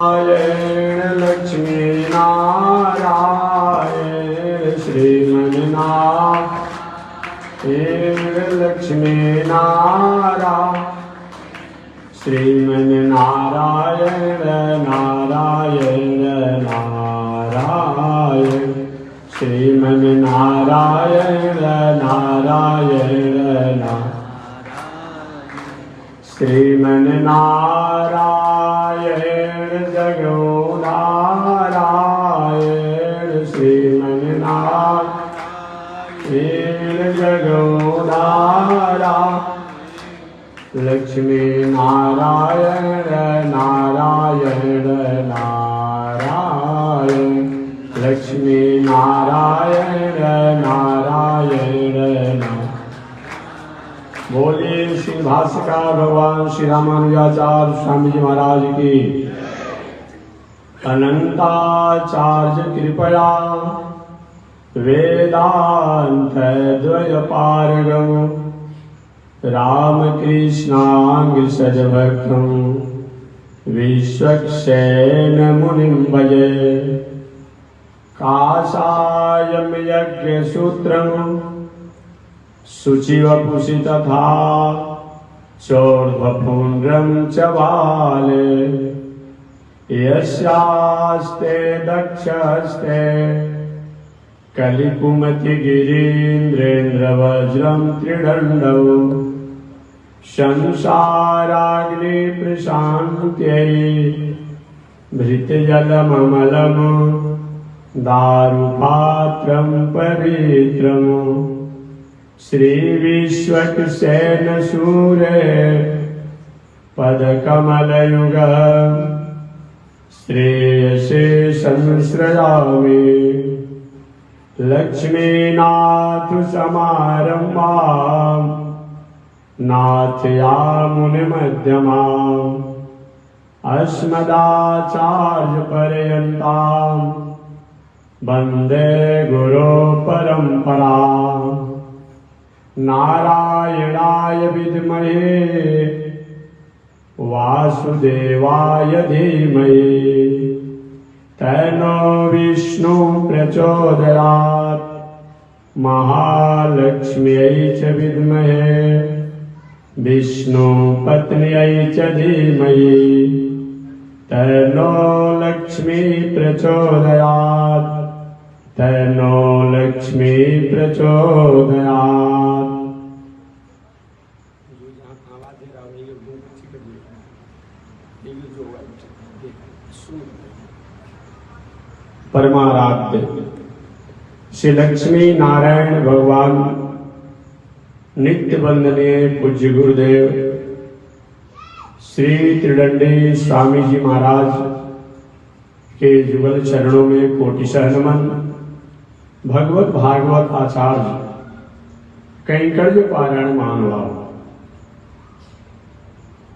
नारायण लक्ष्मी नारायण श्रीमन्नारायण लक्ष्मी नारायण श्रीमन्नारायण नारायण नारायण श्रीमन्नारायण नारायण श्रीमन्नारायण जगो नारायण श्रीमन्नारायण जगो नारायण लक्ष्मी नारायण नारायण नारायण लक्ष्मी नारायण नारायण नारायण। बोलिए श्री भाष्यकार भगवान श्री रामानुजाचार्य स्वामी जी महाराज की अनंताचार्य कृपया वेदांत द्वयपारगम रामकृष्णांग सजभक्तम विश्वक्सेन मुनिं भजे काषायं यज्ञसूत्रम् शुचिवपुषि तथा चोर्ध्वपुण्ड्रं च बाले यस्यास्ते दक्षहस्ते कलिकुमतिगिरीन्द्रेन्द्रवज्रं त्रिदण्डौ संसाराग्निप्रशान्त्यै भृतजलममलं दारुपात्रं पवित्रम् श्री विश्वक्सेन सूरे पदकमलयुग श्रेयसे संश्रयामि लक्ष्मीनाथ समारम्भां नाथयामुनिमध्यमाम् अस्मदाचार्यपर्यन्तां वन्दे गुरो परम्पराम् नारायणाय विद्महे वासुदेवाय धीमहि तन्नो विष्णु प्रचोदयात् महालक्ष्म्यै च विद्महे विष्णुपत्न्यै च धीमहि तन्नो लक्ष्मी प्रचोदयात् तन्नो लक्ष्मी प्रचोदयात्। परमाराध्य श्री लक्ष्मी नारायण भगवान नित्य वंदनीय पूज्य गुरुदेव श्री त्रिदंडी स्वामी जी महाराज के जुगल चरणों में कोटिशः नमन। भगवत भागवत आचार्य कैंकर्य पारायण महानुभाव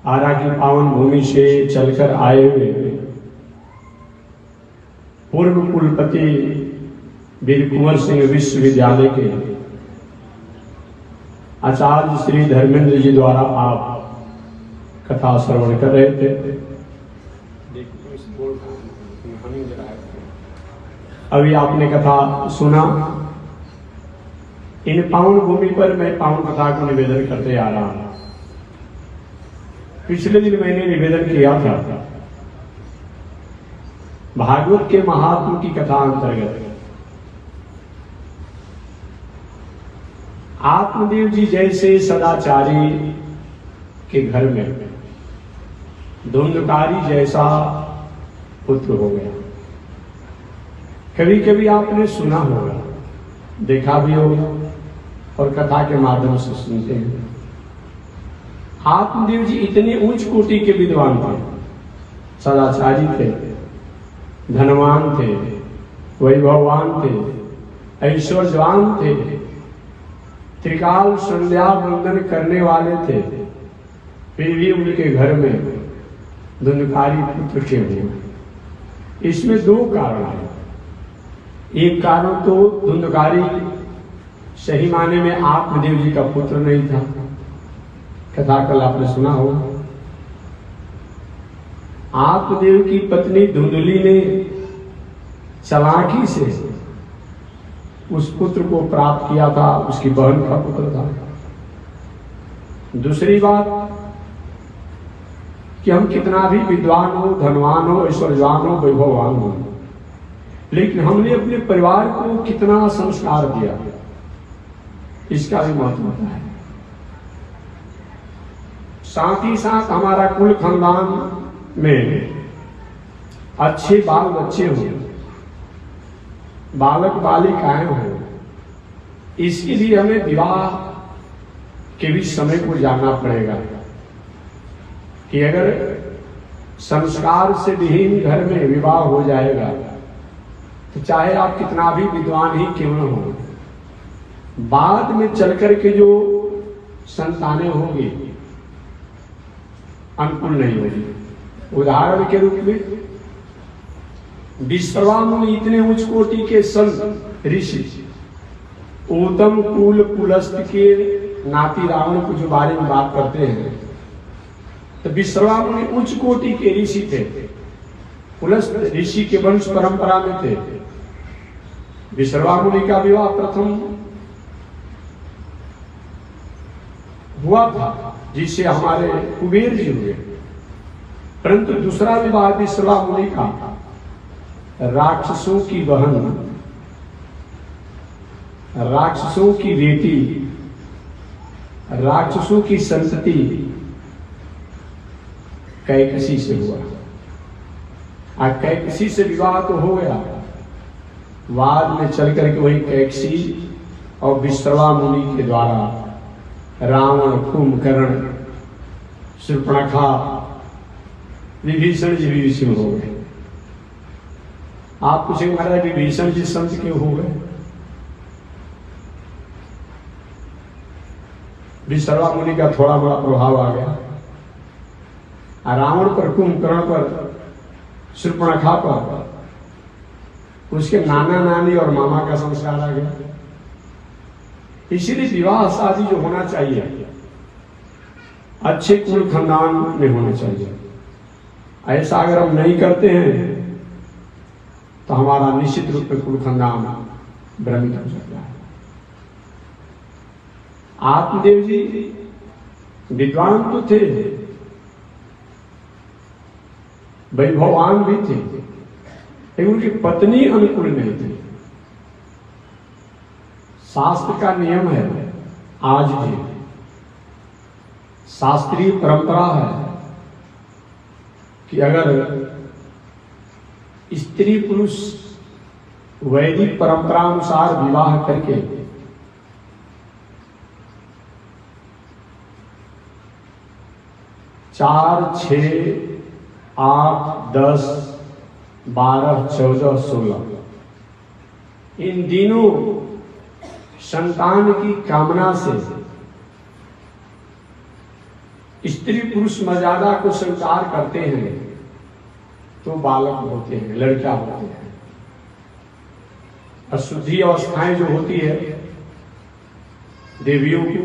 आरा की पावन भूमि से चलकर आए हुए पूर्व कुलपति वीर कुंवर सिंह विश्वविद्यालय के आचार्य श्री धर्मेंद्र जी द्वारा आप कथा श्रवण कर रहे थे। अभी आपने कथा सुना। इन पावन भूमि पर मैं पावन कथा को निवेदन करते आ रहा हूं। पिछले दिन मैंने निवेदन किया था भागवत के महात्म की कथा अंतर्गत आत्मदेव जी जैसे सदाचारी के घर में धुंधकारी जैसा पुत्र हो गया। कभी कभी आपने सुना होगा, देखा भी होगा और कथा के माध्यम से सुनते हैं। आत्मदेव जी इतने उच्च कोटि के विद्वान थे, सदाचारी थे, धनवान थे, वैभववान थे, ऐश्वर्यवान थे, त्रिकाल संध्या वंदन करने वाले थे। फिर भी उनके घर में धुंधकारी पुत्र क्यों हुए? इसमें दो कारण हैं। एक कारण तो धुंधकारी सही माने में आत्मदेव जी का पुत्र नहीं था। कथा कल आपने सुना होगा। आत्मदेव की पत्नी धुंधली ने चालाकी से उस पुत्र को प्राप्त किया था, उसकी बहन का पुत्र था। दूसरी बात कि हम कितना भी विद्वान हो, धनवान हो, ऐश्वर्यवान हो, वैभववान हो, लेकिन हमने अपने परिवार को कितना संस्कार दिया, इसका भी महत्व होता है। साथ ही साथ हमारा कुल खानदान में अच्छे बाल बच्चे हों, बालक बालिकाएं हों, इसके लिए हमें विवाह के भी समय को जानना पड़ेगा कि अगर संस्कार से विहीन घर में विवाह हो जाएगा तो चाहे आप कितना भी विद्वान ही क्यों न हो, बाद में चलकर के जो संतानें होंगी अनुकूल नहीं होगी। उदाहरण के रूप में विश्रवामुनि इतने उच्च कोटि के संत ऋषि, उत्तम कुल पुलस्त के नाती रावण को जो बारे में बात करते हैं, तो विश्रवामुनि उच्च कोटि के ऋषि थे, पुलस्त ऋषि के वंश परंपरा में थे। विश्रवामुनि का विवाह प्रथम हुआ था जिससे हमारे कुबेर जी हुए, परंतु दूसरा विवाह विश्रवामुनि का राक्षसों की बहन, राक्षसों की बेटी, राक्षसों की संतति कैकसी से हुआ। और कैकसी से विवाह तो हो गया, बाद में चल करके वही कैकसी और विश्रवामुनि के द्वारा रावण, कुंभकर्ण, शूर्पणखा, विभीषण जी विभीषण हो गए। आप पूछेंगे महाराज विभीषण जी संत क्यों हो गए? विश्रवामुनि का थोड़ा बड़ा प्रभाव आ गया, रावण पर, कुंभकर्ण पर, शूर्पणखा पर उसके नाना नानी और मामा का संस्कार आ गया। इसीलिए विवाह शादी जो होना चाहिए अच्छे कुल खानदान में होना चाहिए। ऐसा अगर हम नहीं करते हैं तो हमारा निश्चित रूप में कुल खानदान भ्रमित हो सकता है। आत्मदेव जी विद्वान तो थे, वैभवान भी थे, लेकिन उनकी पत्नी अनुकूल नहीं थी। शास्त्र का नियम है, आज भी शास्त्रीय परंपरा है कि अगर स्त्री पुरुष वैदिक परंपरा अनुसार विवाह करके चार, 6, 8, 10, 12, 14, 16 इन दिनों संतान की कामना से स्त्री पुरुष मर्यादा को स्वीकार करते हैं तो बालक होते हैं, लड़का होते हैं। अशुद्धि अवस्थाएं जो होती है देवियों को,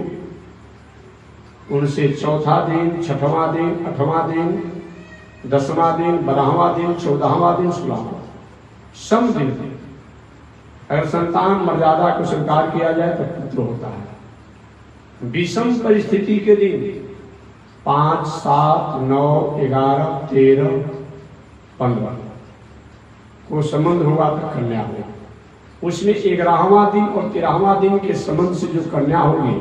उनसे चौथा दिन, 6वां दिन, 8वां दिन, 10वां दिन, 12वां दिन, 14वां दिन, 16वां सम दिन अगर संतान मर्यादा को स्वीकार किया जाए तो पुत्र होता है। विषम परिस्थिति के दिन 5, 7, 9, 11, 13, 15 को संबंध होगा तो कन्या होगी। उसमें 11वां दिन और 13वां दिन के संबंध से जो कन्या होगी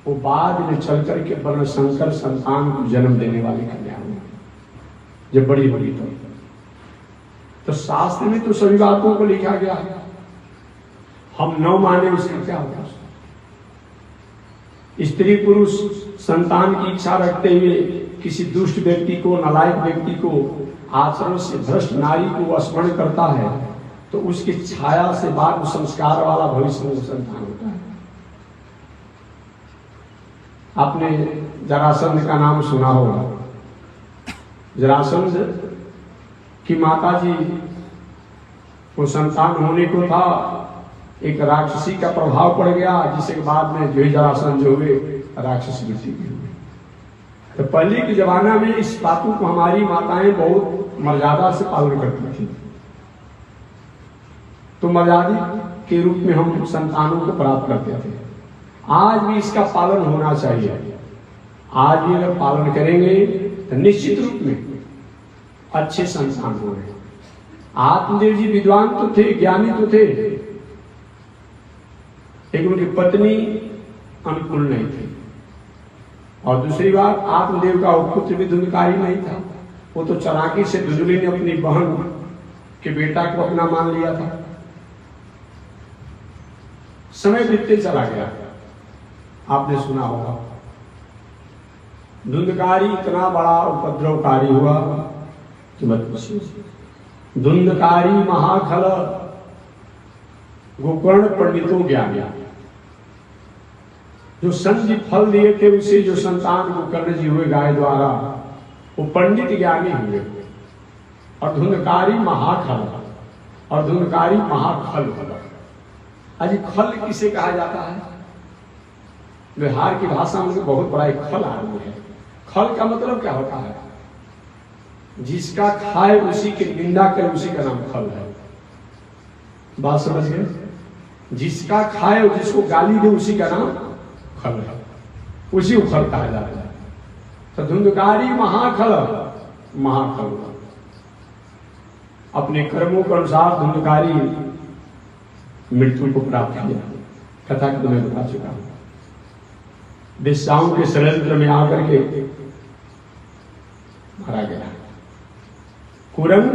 वो बाद में चल करके वर्ण संकर संतान को जन्म देने वाली कन्या होगी, जब बड़ी होगी तो शास्त्र में तो सभी बातों को लिखा गया है। हम न माने उसका क्या होगा? स्त्री पुरुष संतान की इच्छा रखते हुए किसी दुष्ट व्यक्ति को, नालायक व्यक्ति को, आचरण से भ्रष्ट नारी को स्मरण करता है तो उसकी छाया से बाद संस्कार वाला भविष्य में संतान होता है। आपने जरासंध का नाम सुना होगा। जरासंध की माता जी को संतान होने को था, एक राक्षसी का प्रभाव पड़ गया, जिसके बाद में जो जरासंध जो हुए राक्षसी भी हुए। तो पहले के जमाना में इस बातों को हमारी माताएं बहुत मर्यादा से पालन करती थी। तो मर्यादा के रूप में हम संतानों को प्राप्त करते थे। आज भी इसका पालन होना चाहिए। आज भी अगर पालन करेंगे तो निश्चित रूप में अच्छे संतान होंगे। आत्मदेव जी विद्वान तो थे, ज्ञानी तो थे, लेकिन उनकी पत्नी अनुकूल नहीं थी। और दूसरी बात, आत्मदेव का पुत्र भी धुंधकारी नहीं था। वो तो चालाकी से धुंधली ने अपनी बहन के बेटा को अपना मान लिया था। समय बीतते चला गया। आपने सुना होगा धुंधकारी इतना बड़ा उपद्रवकारी हुआ कि मत पूछिए। धुंधकारी महाखल गोकर्ण पंडितों ज्ञान, जो संधि फल दिए थे उसे जो संतान गोकर्ण जी हुए गाय द्वारा, वो पंडित ज्ञानी हुए। और धुंधकारी महाखल और धुंधकारी महाखल। आज खल किसे कहा जाता है? बिहार की भाषा में बहुत बड़ा एक खल आदमी है। खल का मतलब क्या होता है? जिसका खाए उसी की निंदा करे उसी का नाम खल है। बात समझ गए? जिसका खाए और जिसको गाली दे उसी का नाम खल है, उसी को खल कहा जाता है। तो धुंधकारी महाखल, महाखल अपने कर्मों के अनुसार धुंधकारी मृत्यु को प्राप्त किया। कथा को मैं बता चुका हूं। वेश्याओं के षड्यंत्र में आकर के मारा गया। कुरंग,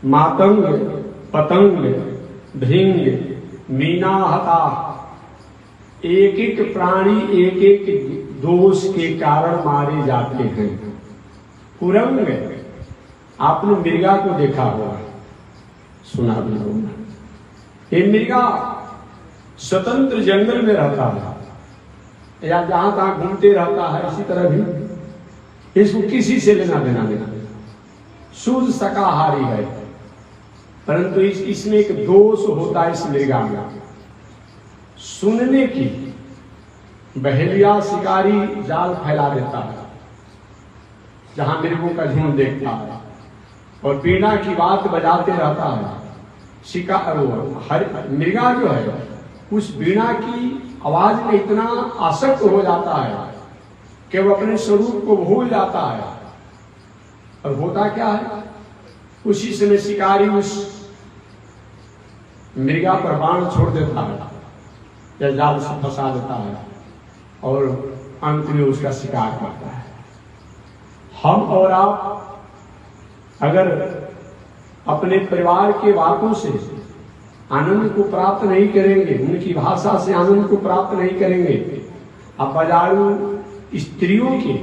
मातंग, पतंग, भृंग, मीना हता, एक एक प्राणी एक एक दोष के कारण मारे जाते हैं। कुरंग, आपने मृगा को देखा होगा, सुना भी होगा। ये मृगा स्वतंत्र जंगल में रहता है या जहां तहां घूमते रहता है। इसी तरह भी इसको किसी से लेना देना नहीं, शुद्ध शाकाहारी है। परंतु इसमें एक दोष होता है इस मृगा में, सुनने की। बहेलिया शिकारी जाल फैला देता है जहां मृगों का झुंड देखता है और बीना की बात बजाते रहता है। मृगा जो है उस बीना की आवाज में इतना आसक्त हो जाता है कि वो अपने स्वरूप को भूल जाता है। और होता क्या है, उसी समय शिकारी उस मृगा पर बाण छोड़ देता है या जाल से फंसा देता है और अंत में उसका शिकार करता है। हम और आप अगर अपने परिवार के बातों से आनंद को प्राप्त नहीं करेंगे, उनकी भाषा से आनंद को प्राप्त नहीं करेंगे, अब बाजारू स्त्रियों की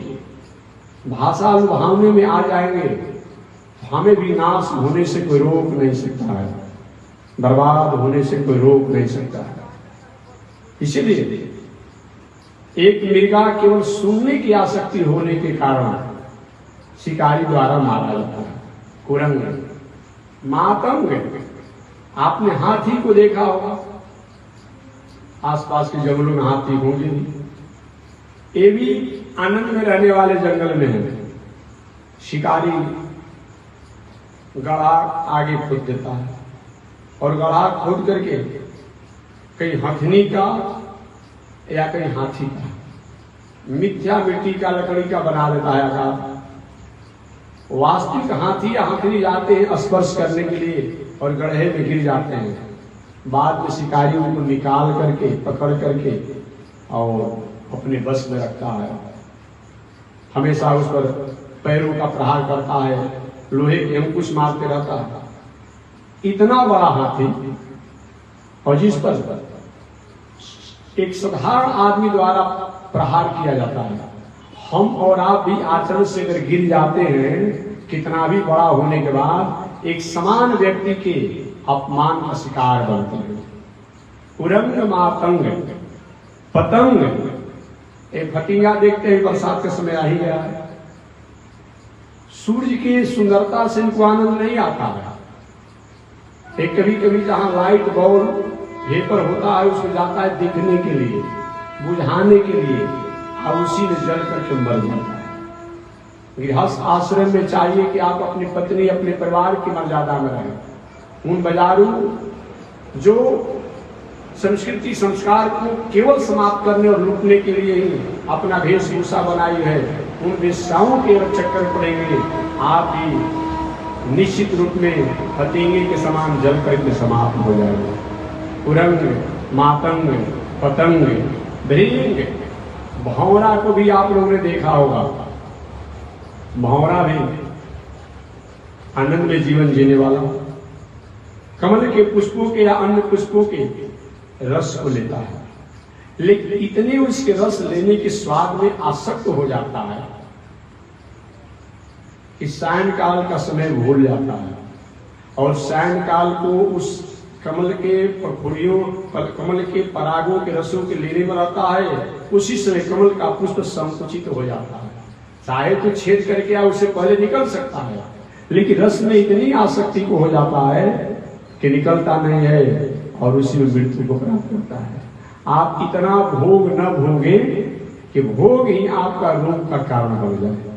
भाषा लुभावने में आ जाएंगे, तो हमें भी नाश होने से कोई रोक नहीं सकता है, बर्बाद होने से कोई रोक नहीं सकता है। इसलिए एक मृगा केवल सुनने की आसक्ति होने के कारण शिकारी द्वारा मारा जाता है। कुरंग, मातंग, आपने हाथी को देखा होगा, आसपास के जंगलों में हाथी होंगे। ये भी आनंद में रहने वाले जंगल में है। शिकारी गड्ढा आगे खोद देता है और गड्ढा खोद करके कहीं हथनी का या कहीं हाथी का, मिथ्या मिट्टी का लकड़ी का बना देता है आकार। वास्तविक हाथी या हथनी जाते हैं स्पर्श करने के लिए और गड्ढे में गिर जाते हैं। बाद में शिकारी उनको निकाल करके पकड़ करके और अपने बस में रखता है। हमेशा उस पर पैरों का प्रहार करता है, लोहे के अंकुश मारते रहता है। इतना बड़ा हाथी और जिस पर एक साधारण आदमी द्वारा प्रहार किया जाता है, हम और आप भी आचरण से अगर गिर जाते हैं, कितना भी बड़ा होने के बाद एक समान व्यक्ति के अपमान का शिकार बनते हैं। कुरंग, मातंग, पतंग, एक फटिंगा देखते हैं बरसात के समय आ ही गया है। सूर्य की सुंदरता से इनको आनंद नहीं आता है। एक कभी कभी जहां लाइट बॉल वेपर होता है उसको जाता है देखने के लिए, बुझाने के लिए, और उसी में जल करके मर जाता है। गृहस्थ आश्रम में चाहिए कि आप अपनी पत्नी अपने परिवार की मर्यादा में रहें। उन बाजारू जो संस्कृति संस्कार को केवल समाप्त करने और लूटने के लिए ही अपना वेशभूषा बनाई है, उन वेश्याओं के चक्कर पड़ेंगे, आप भी निश्चित रूप में पतंगे के समान जल करके समाप्त हो जाएंगे। कुरंग, मातंग, पतंग, भृंग, भौरा को भी आप लोगों ने देखा होगा। भौरा भी आनंद में जीवन जीने वाला कमल के पुष्पों के या अन्य पुष्पों के रस को लेता है, लेकिन इतने उसके रस लेने के स्वाद में आसक्त हो जाता है कि सायंकाल का समय भूल जाता है और सायंकाल को उस कमल के फुलियों, कमल के परागों के रसों के लेने में रहता है। उसी समय कमल का पुष्प संकुचित हो जाता है। चाहे तो छेद करके या उससे पहले निकल सकता है, लेकिन रस में इतनी आसक्ति को हो जाता है कि निकलता नहीं है और उसी में मृत्यु को प्राप्त करता है। आप इतना भोग न भोगे कि भोग ही आपका रोग का कारण बन जाए।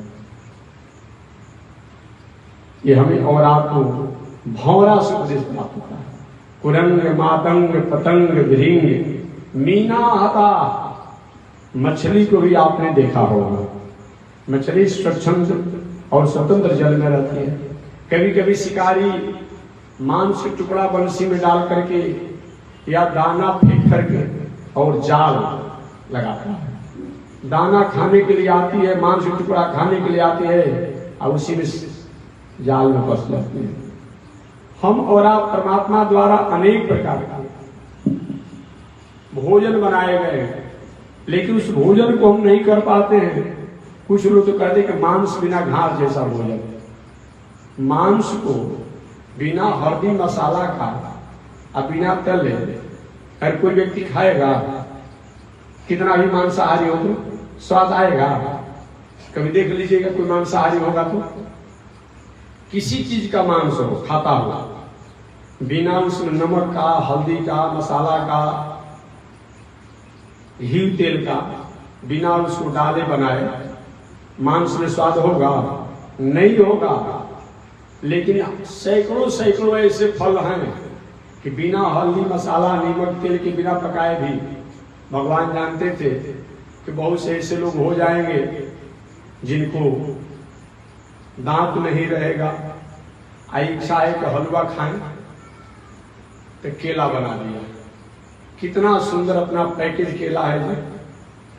ये हमें और आपको भौरा से उपदेश प्राप्त होता है। कुरंग, मातंग, पतंग, भृंग, मीना हता, मछली को भी आपने देखा होगा। मछली स्वच्छंद और स्वतंत्र जल में रहती है। कभी कभी शिकारी मांस के टुकड़ा बंसी में डाल करके या दाना फेंक करके और जाल लगाता है। दाना खाने के लिए आती है, मांस का टुकड़ा खाने के लिए आती है और उसी में जाल में फंस जाती है। हम और आप परमात्मा द्वारा अनेक प्रकार के भोजन बनाए गए हैं, लेकिन उस भोजन को हम नहीं कर पाते हैं। कुछ लोग तो कहते हैं कि मांस बिना घास जैसा भोजन। मांस को बिना हल्दी मसाला का और बिना तले अगर कोई व्यक्ति खाएगा, कितना भी मांसाहारी हो तो स्वाद आएगा। कभी देख लीजिएगा कोई मांसाहारी होगा तो किसी चीज का मांस हो खाता हुआ, बिना उसमें नमक का, हल्दी का, मसाला का, घी तेल का, बिना उसको डाले बनाए मांस में स्वाद होगा? नहीं होगा। लेकिन सैकड़ों सैकड़ों ऐसे फल हैं कि बिना हल्दी मसाला नमक तेल के बिना पकाए भी भगवान जानते थे कि बहुत से ऐसे लोग हो जाएंगे जिनको दांत नहीं रहेगा, इच्छा है कि हलवा खाएं तो केला बना दिया। कितना सुंदर अपना पैकेज केला है जी,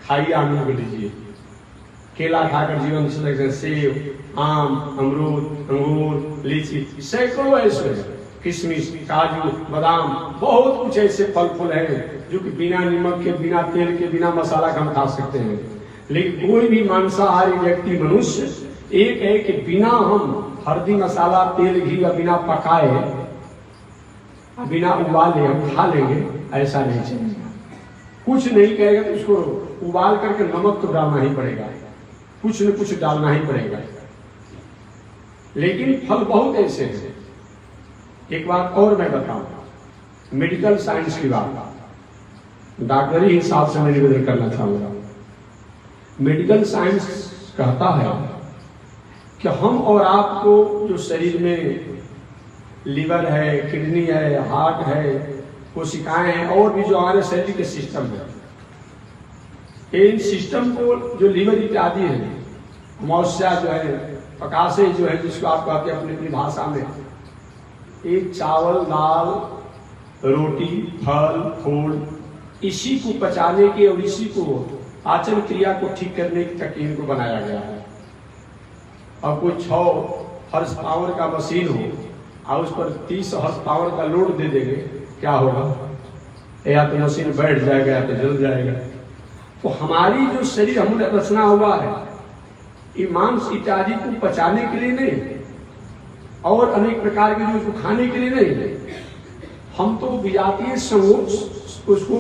खाइए, आनंद लीजिए। केला खाकर जीवन से सेब, आम, अमरूद, अंगूर, लीची, सैकड़ों ऐसे, किशमिश, काजू, बादाम, बहुत कुछ ऐसे फल फूल हैं जो कि बिना नमक के, बिना तेल के, बिना मसाला के हम खा सकते हैं। लेकिन कोई भी मांसाहारी व्यक्ति मनुष्य एक है कि बिना हम हल्दी मसाला तेल घी या बिना पकाए, बिना उबाले हम खा लेंगे, ऐसा नहीं चलेगा। कुछ नहीं कहेगा तो उसको उबाल करके नमक तो डालना ही पड़ेगा, कुछ न कुछ डालना ही पड़ेगा। लेकिन फल बहुत ऐसे हैं। एक बात और मैं बताऊं, मेडिकल साइंस की बात, डॉक्टरी हिसाब से मैं निवेदन करना चाहूंगा। मेडिकल साइंस कहता है कि हम और आपको जो शरीर में लीवर है, किडनी है, हार्ट है, कोशिकाएं हैं और भी जो हमारे शरीर के सिस्टम है, इन सिस्टम को जो लीवर इत्यादि है, मौस्या जो है, पकासे जो है, जिसको आप कहते हैं अपनी अपनी भाषा में, एक चावल, दाल, रोटी, फल, फूल, इसी को पचाने के और इसी को पाचन क्रिया को ठीक करने की तकनीक को बनाया गया है। और कोई 6 हॉर्स पावर का मशीन हो और उस पर 30 हॉर्स पावर का लोड दे देंगे, क्या होगा? या तो मशीन बैठ जाएगा या तो जल जाएगा। तो हमारी जो शरीर हमने रचना हुआ है, ये मांस इत्यादि को पचाने के लिए नहीं और अनेक प्रकार के जो खाने के लिए नहीं, हम तो विजातीय उसको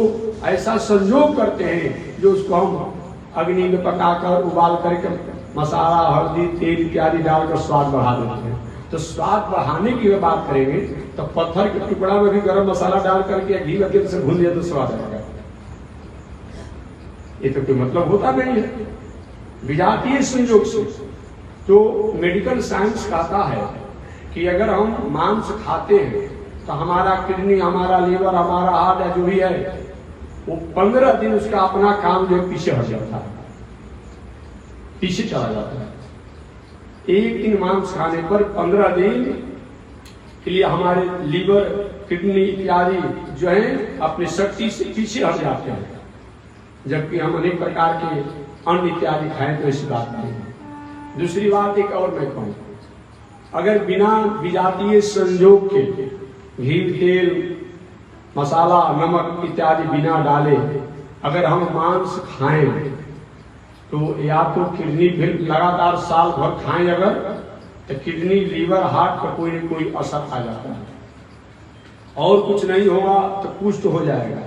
ऐसा संयोग करते हैं जो उसको हम अग्नि में पकाकर उबाल करके मसाला, हल्दी, तेल इत्यादि डालकर स्वाद बढ़ा देते हैं। तो स्वाद बढ़ाने की बात करेंगे तो पत्थर के टुकड़ा में भी गरम मसाला डाल करके घी तेल से भून दिया तो स्वाद आएगा। ये तो कोई मतलब होता नहीं है। विजातीय संयोग से तो मेडिकल साइंस कहता है कि अगर हम मांस खाते हैं तो हमारा किडनी, हमारा लीवर, हमारा हार्ट या जो भी है वो 15 दिन उसका अपना काम जो है पीछे हट जाता है, पीछे चला जाता है। एक दिन मांस खाने पर 15 दिन के लिए हमारे लीवर, किडनी इत्यादि जो है अपनी शक्ति से पीछे हट जाते हैं, जबकि हम अनेक प्रकार के अन्न इत्यादि खाएं तो ऐसी बात नहीं है। दूसरी बात एक और मैं कहूँ, अगर बिना विजातीय संयोग के घी, तेल, मसाला, नमक इत्यादि बिना डाले अगर हम मांस खाएं तो या तो किडनी फिर लगातार साल भर खाएं अगर तो किडनी, लीवर, हार्ट का कोई न कोई असर आ जाता है, और कुछ नहीं होगा तो कुष्ठ हो जाएगा,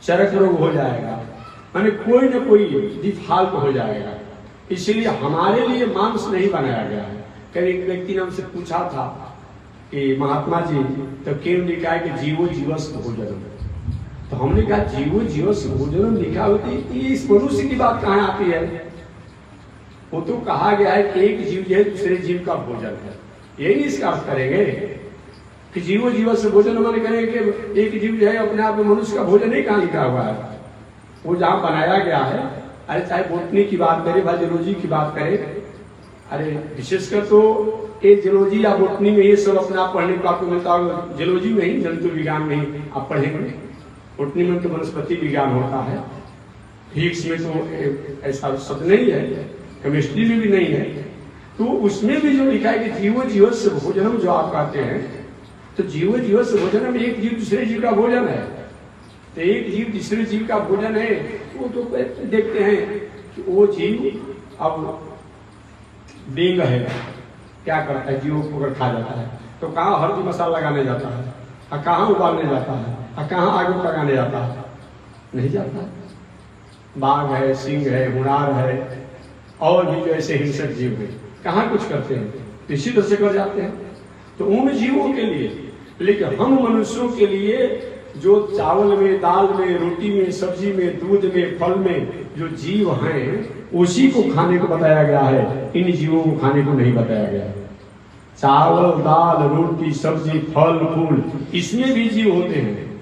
चरक रोग हो जाएगा, माने कोई न कोई डिफॉल्ट हो जाएगा। इसलिए हमारे लिए मांस नहीं बनाया गया है। कल एक व्यक्ति ने हमसे पूछा था कि महात्मा जी तो क्यों लिखा है कि जीवो जीवस्य भोजनम, तो हमने कहा जीवो जीवस्य भोजनम लिखा होती है, इस मनुष्य की बात कहाँ आती है? वो तो कहा गया है कि एक जीव जो है दूसरे जीव का भोजन है, यही इसका अर्थ करेंगे कि जीवो जीवस्य भोजन हमारे करेंगे कि एक जीव जो है अपने आप में मनुष्य का भोजन ही कहाँ लिखा हुआ है? वो जहाँ बनाया गया है, अरे चाहे बोटनी की बात करें, बायोलॉजी की बात करें, अरे विशेषकर तो ये जियोलॉजी या बोटनी में ये सब अपने आप पढ़ने को आपको मिलता होगा। जियोलॉजी में ही, जंतु विज्ञान में ही आप पढ़ेंगे, बोटनी में तो वनस्पति विज्ञान होता है, फिजिक्स में तो ऐसा शब्द नहीं है, केमिस्ट्री में भी नहीं है। तो उसमें भी जो लिखा है कि जीवो जीवस्य भोजनम जो आप कहते हैं, तो जीवो जीवस्य भोजनम एक जीव दूसरे जीव का भोजन है। तो एक जीव दूसरे जीव का भोजन है, वो तो देखते हैं कि वो जीव अब बेंग है, क्या करता है, जीव को खा जाता है, तो कहाँ हल्दी मसाला लगाने जाता है, और कहाँ उबालने जाता है, और कहाँ आग लगाने जाता है, नहीं जाता है। बाघ है, सिंह है, हुनार है, और भी जो ऐसे हिंसक जीव है, कहाँ कुछ करते हैं, इसी तरह से कर जाते हैं। तो उन जीवों के लिए, लेकिन हम मनुष्यों के लिए जो चावल में, दाल में, रोटी में, सब्जी में, दूध में, फल में जो जीव हैं उसी को खाने को बताया गया है, इन जीवों को खाने को नहीं बताया गया है। चावल, दाल, रोटी, सब्जी, फल, फूल, इसमें भी जीव होते हैं।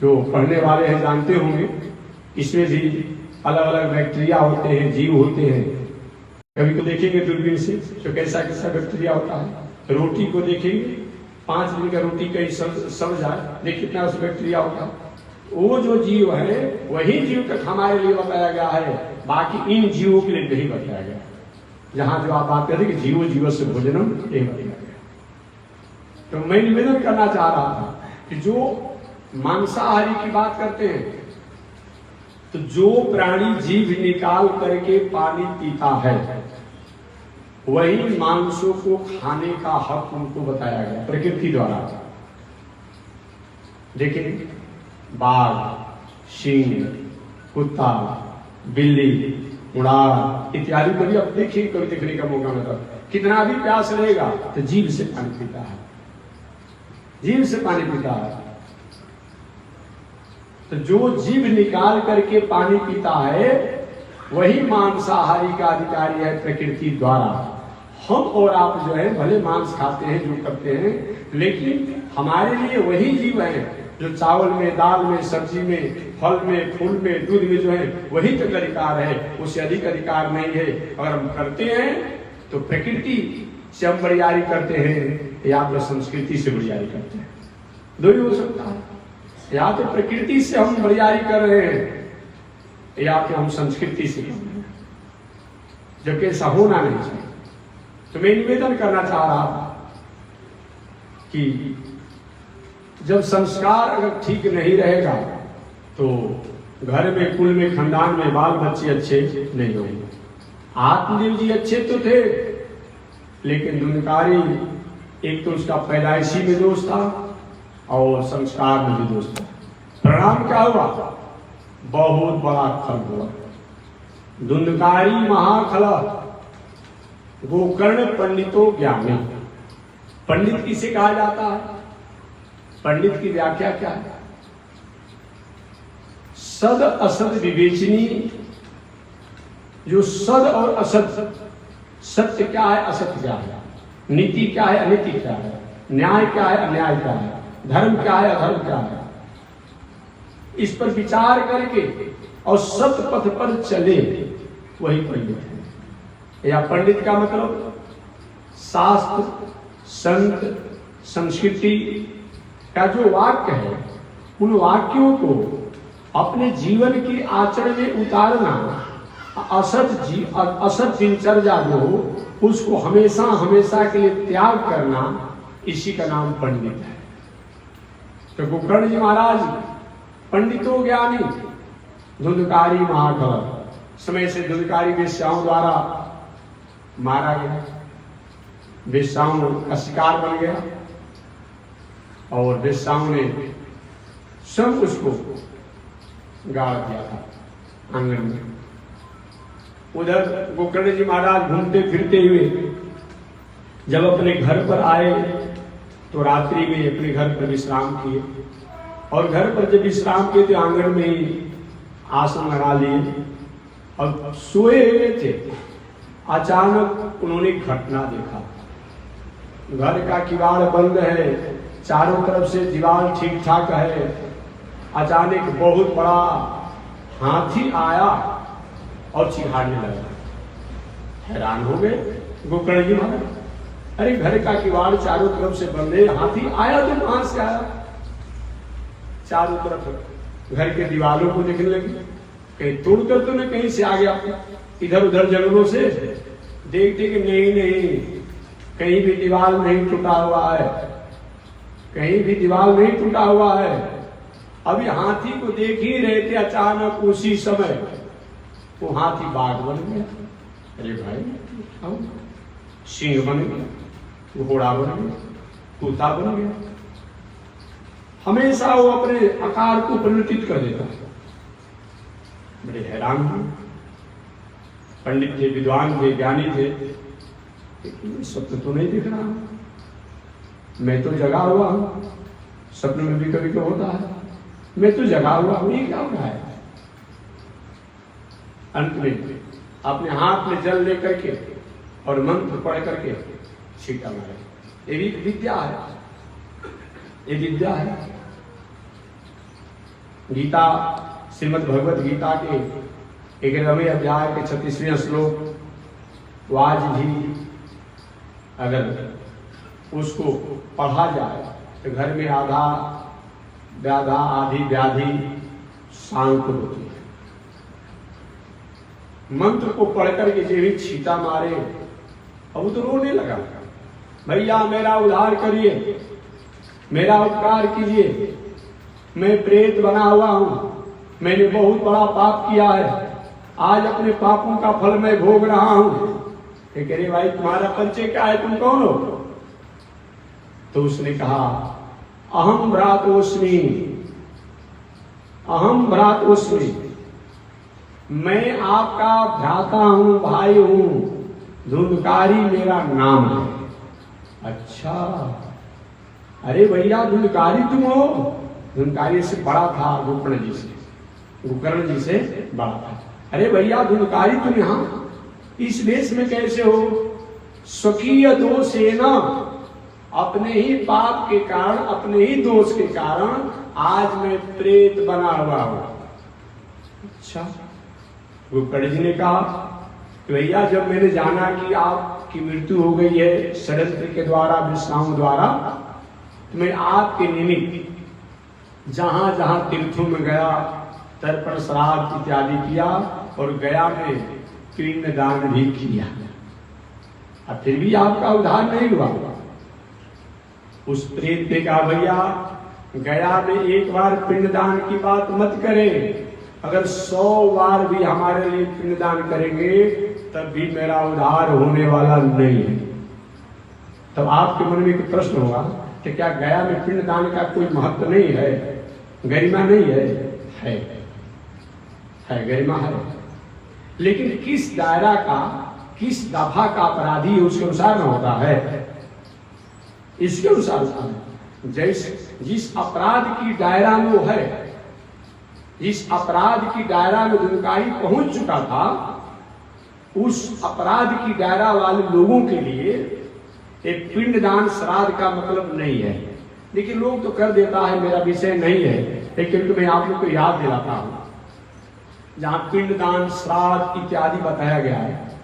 जो पढ़ने वाले हैं जानते होंगे, इसमें भी अलग अलग बैक्टीरिया होते हैं, जीव होते हैं। कभी को देखेंगे दूरबीन से तो कैसा कैसा बैक्टीरिया होता है। रोटी को देखेंगे, 5 दिन का रोटी कहीं सड़ जाए, देखिए कितना उस बैक्टीरिया होता है। वो जो जीव है वही जीव तक हमारे लिए बताया गया है, बाकी इन जीवों के लिए नहीं बताया गया। जहां जो आप बात करते कि जीवो जीवस्य भोजनम ये बताया गया। तो मैं निवेदन करना चाह रहा था कि जो मांसाहारी की बात करते हैं, तो जो प्राणी जीभ निकाल करके पानी पीता है वही मांसों को खाने का हक उनको बताया गया प्रकृति द्वारा। देखिए बाघ, सिंह, कुत्ता, बिल्ली, उड़ार इत्यादि को भी अब देखिए, कभी देखने का मौका मिलता है, कितना भी प्यास रहेगा तो जीभ से पानी पीता है, जीभ से पानी पीता है। तो जो जीभ निकाल करके पानी पीता है वही मांसाहारी का अधिकारी है प्रकृति द्वारा। हम और आप जो है भले मांस खाते हैं, जो करते हैं, लेकिन हमारे लिए वही जीव है जो चावल में, दाल में, सब्जी में, फल में, फूल में, दूध में जो है वही तक अधिकार है, उससे अधिक अधिकार नहीं है। अगर हम करते हैं तो प्रकृति से हम बरियारी करते हैं या तो संस्कृति से बरियारी करते हैं, दो ही हो सकता है। या तो प्रकृति से हम बरियारी कर रहे हैं या फिर हम संस्कृति से कर रहे हैं, जबकि ऐसा होना नहीं चाहिए। तो मैं निवेदन करना चाह रहा था कि जब संस्कार अगर ठीक नहीं रहेगा तो घर में, कुल में, खानदान में बाल बच्चे अच्छे नहीं होंगे। आत्मदेव जी अच्छे तो थे, लेकिन दुनिकारी एक तो उसका पैदाइशी में दोष था और संस्कार में भी दोष था। परिणाम क्या हुआ? बहुत बड़ा खल हुआ। दुंदकारी महाखल, गोकर्ण पंडितों ज्ञानी। पंडित किसे कहा जाता है? पंडित की व्याख्या क्या है? सद असद विवेचनी, जो सद और असद सत्य क्या है, असत्य क्या है, नीति क्या है, अनीति क्या है, न्याय क्या है, अन्याय क्या है, धर्म क्या है, अधर्म क्या है। इस पर विचार करके और सत्य पथ पर चले, वही पंडित है। या पंडित का मतलब शास्त्र, संत, संस्कृति का जो वाक्य है, उन वाक्यों को अपने जीवन की आचरण में उतारना, असत दिनचर्या जो उसको हमेशा हमेशा के लिए त्याग करना, इसी का नाम पंडित है। तो गोकर्ण जी महाराज पंडितों ज्ञानी, धुंधकारी महाकवि, समय से धुंधकारी वेश्याओं द्वारा मारा गया, वेश्याओं का शिकार बन गया और वेश्याओं ने सब उसको गाड़ दिया था आंगन में। उधर गोकर्ण जी महाराज घूमते फिरते हुए जब अपने घर पर आए तो रात्रि में अपने घर पर विश्राम किए, और घर पर जब विश्राम किए तो आंगन में ही आसन लगा लिए और सोए हुए थे। अचानक उन्होंने घटना देखा, घर का किवाड़ बंद है, चारों तरफ से दीवार ठीक ठाक है, अचानक बहुत बड़ा हाथी आया और चिढ़ाने लगा। हैरान हो गए गोकर्ण जी महाराज, अरे घर का किवाड़ चारों तरफ से बंद है, हाथी आया तो कहां से आया। चारों तरफ घर के दीवारों को देखने लगे, कहीं तोड़कर तो नहीं कहीं से आ गया, इधर उधर जंगलों से देखते कि नहीं, कहीं भी दीवार नहीं टूटा हुआ है, कहीं भी दीवार नहीं टूटा हुआ है। अभी हाथी को देख ही रहे थे, अचानक उसी समय वो हाथी बाघ बन गया। अरे भाई, सिंह बन गया, घोड़ा बन गया, तोता बन गया। हमेशा वो अपने आकार को परिवर्तित कर देता है। बड़े हैरान हुए, पंडित थे, विद्वान थे, ज्ञानी थे, लेकिन स्वप्न तो नहीं दिख रहा, मैं तो जगा हुआ हूं, स्वप्न में भी कभी कभी होता है, मैं तो जगा हुआ हूं, ये क्या हो रहा है। अंत में अपने हाथ में जल लेकर के और मंत्र पढ़ करके छींटा मारे। ये भी विद्या है, ये विद्या है। गीता, श्रीमद् भगवत गीता के 11वें अध्याय के 36वें श्लोक, वो आज भी अगर उसको पढ़ा जाए तो घर में आधी व्याधि शांत होती है। मंत्र को पढ़कर के जो भी छीटा मारे, अब वो तो रोने लगा, भैया मेरा उद्धार करिए, मेरा उपकार कीजिए, मैं प्रेत बना हुआ हूं, मैंने बहुत बड़ा पाप किया है, आज अपने पापों का फल मैं भोग रहा हूं। कह रहे भाई तुम्हारा परिचय क्या है, तुम कौन हो। तो उसने कहा अहम भ्रातोस्मि, अहम भ्रातोस्मि, मैं आपका भ्राता हूं, भाई हूं, धुंधकारी मेरा नाम है। अच्छा, अरे भैया धुंधकारी तुम हो। धुंधकारी से बड़ा था गोकर्ण जी से, गोकर्ण जी से बड़ा था। अरे भैया धुंधकारी तुम यहाँ इस वेश में कैसे हो। स्वकीय दोष है ना, अपने ही पाप के कारण, अपने ही दोष के कारण आज मैं प्रेत बना हुआ हूं। अच्छा, गोकर्ण जी ने कहा कि भैया जब मैंने जाना कि आपकी मृत्यु हो गई है षड्यंत्र के द्वारा, विष्णाओं द्वारा, तो मैं आपके निमित्त जहां जहां तीर्थों में गया, तर्पण श्राद्ध इत्यादि किया और गया में पिंडदान भी किया, अब फिर भी आपका उद्धार नहीं हुआ। उस प्रेत ने कहा भैया गया में एक बार पिंडदान की बात मत करें, अगर 100 बार भी हमारे लिए पिंडदान करेंगे तब भी मेरा उद्धार होने वाला नहीं है। तब आपके मन में एक प्रश्न होगा कि क्या गया में पिंडदान का कोई महत्व नहीं है, गरिमा नहीं है? है गरिमा है, लेकिन किस दायरा का, किस दफा का अपराधी है उसके अनुसार न होता है, इसके अनुसार होता है। जैसे जिस अपराध की दायरा में वो है, जिस अपराध की दायरा में धुंधकारी पहुंच चुका था, उस अपराध की दायरा वाले लोगों के लिए एक पिंडदान श्राद्ध का मतलब नहीं है। लेकिन लोग तो कर देता है, मेरा विषय नहीं है, लेकिन मैं आप लोग को याद दिलाता हूं, जहां पिंडदान श्राद्ध इत्यादि बताया गया है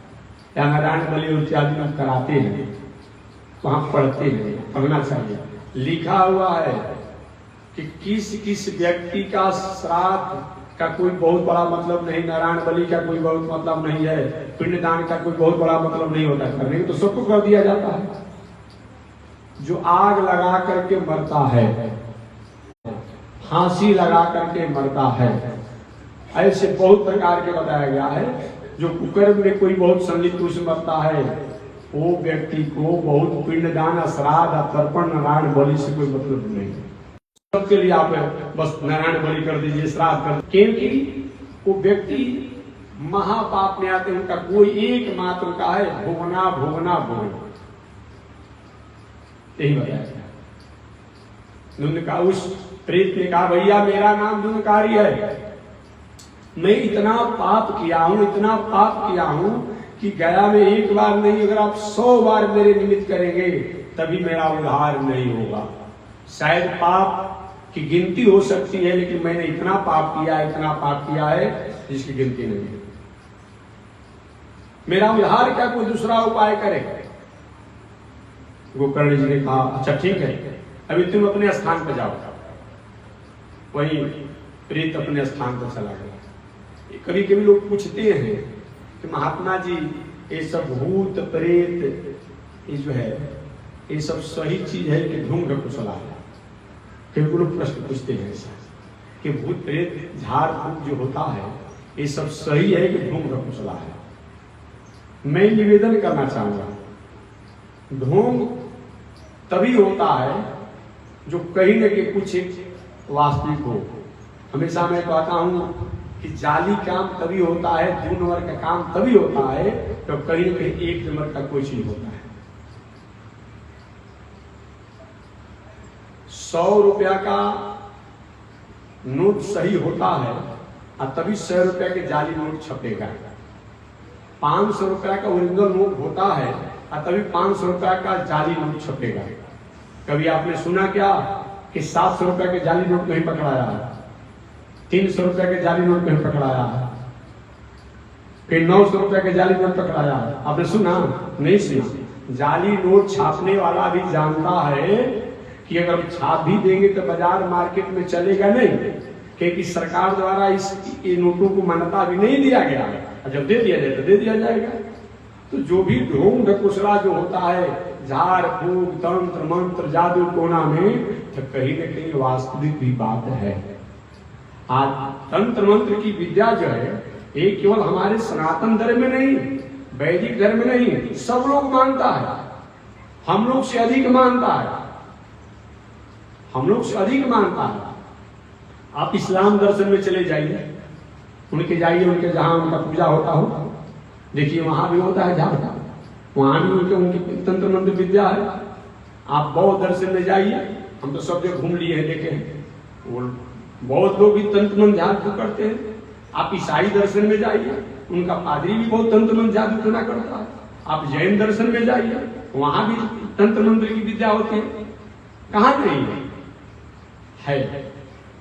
या नारायण बलि इत्यादि में कराते हैं, वहां पढ़ते हैं, पढ़ना चाहिए। लिखा हुआ है कि किस किस व्यक्ति का श्राद्ध का कोई बहुत बड़ा मतलब नहीं, नारायण बलि का कोई बहुत मतलब नहीं है, पिंडदान का कोई बहुत बड़ा मतलब नहीं होता करने तो सबको कर दिया जाता है। जो आग लगा करके मरता है, फांसी लगा करके मरता है, ऐसे बहुत प्रकार के बताया गया है। जो कुकर्म में कोई बहुत संलिप्त उसमें मरता है, वो व्यक्ति को बहुत पिंडदान श्राद्ध तर्पण नारायण बलि से कोई मतलब नहीं। सबके लिए आप बस नारायण बलि कर दीजिए, श्राद्ध कर, क्योंकि वो व्यक्ति महापाप में आते, उनका कोई एक मात्र का है भोगना भोगना भोगना, यही बताया गया। उस प्रेत ने कहा, भैया मेरा नाम धुनकारी है, मैं इतना पाप किया हूं, इतना पाप किया हूं कि गया में एक बार नहीं, अगर आप 100 बार मेरे निमित्त करेंगे तभी मेरा उद्धार नहीं होगा। शायद पाप की गिनती हो सकती है, लेकिन मैंने इतना पाप किया है, इतना पाप किया है जिसकी गिनती नहीं है। मेरा उद्धार क्या कोई दूसरा उपाय करे? गोकर्ण जी ने कहा, अच्छा ठीक है, अभी तुम अपने स्थान पर जाओ। वही प्रेत अपने स्थान पर चला गया। कभी कभी लोग पूछते हैं कि महात्मा जी ये सब भूत प्रेत ये जो है ये सब सही चीज है कि ढूंढ कुशला है? कभी लोग प्रश्न पूछते हैं ऐसा कि भूत प्रेत झाड़ फूक जो होता है ये सब सही है कि ढूंढ कुशला है? मैं निवेदन करना चाहूंगा, ढोंग तभी होता है जो कहीं न कहीं कुछ वास्तविक हो। हमेशा मैं कहता हूं कि जाली काम तभी होता है, 2 नंबर का काम तभी होता है तो कहीं न कहीं 1 नंबर का कोई चीज होता है। 100 रुपया का नोट सही होता है और तभी 100 रुपया के जाली नोट छपेगा। 500 रुपया का ओरिजिनल नोट होता है और तभी 500 रुपया का जाली नोट छपेगा। कभी आपने सुना क्या कि 700 रुपया के जाली नोट नहीं पकड़ाया है, 300 रुपया के जाली नोट नहीं पकड़ाया है, फिर 900 रुपया के जाली नोट पकड़ाया है? आपने सुना? नहीं सुना। जाली नोट छापने वाला भी जानता है कि अगर हम छाप भी देंगे तो बाजार मार्केट में चलेगा नहीं, क्योंकि सरकार द्वारा इस नोटों को मान्यता भी नहीं दिया गया है। जब दे दिया जाए तो दे दिया जाएगा। तो जो भी ढोंग ढकोसला जो होता है, झाड़ फूक तंत्र मंत्र जादू टोना में, तो कहीं न कहीं वास्तविक भी बात है। आज तंत्र मंत्र की विद्या जो है ये केवल हमारे सनातन धर्म में नहीं, वैदिक धर्म में नहीं, सब लोग मानता है। हम लोग से अधिक मानता है, हम लोग से अधिक मानता है। आप इस्लाम दर्शन में चले जाइए, उनके जाइए, उनके जहां उनका पूजा होता हो, देखिए वहां भी होता है झाड़, वहां भी उनकी तंत्र मंत्र विद्या है। आप बौद्ध दर्शन में जाइए, हम तो सब जगह घूम लिए हैं, देखे हैं, बहुत लोग भी तंत्र मंत्र जादू करते हैं। आप ईसाई दर्शन में जाइए, उनका पादरी भी बहुत तंत्र मंत्र जादू टोना करता है। आप जैन दर्शन में जाइए, वहां भी तंत्र मंत्र की विद्या होती है। कहाँ नहीं है?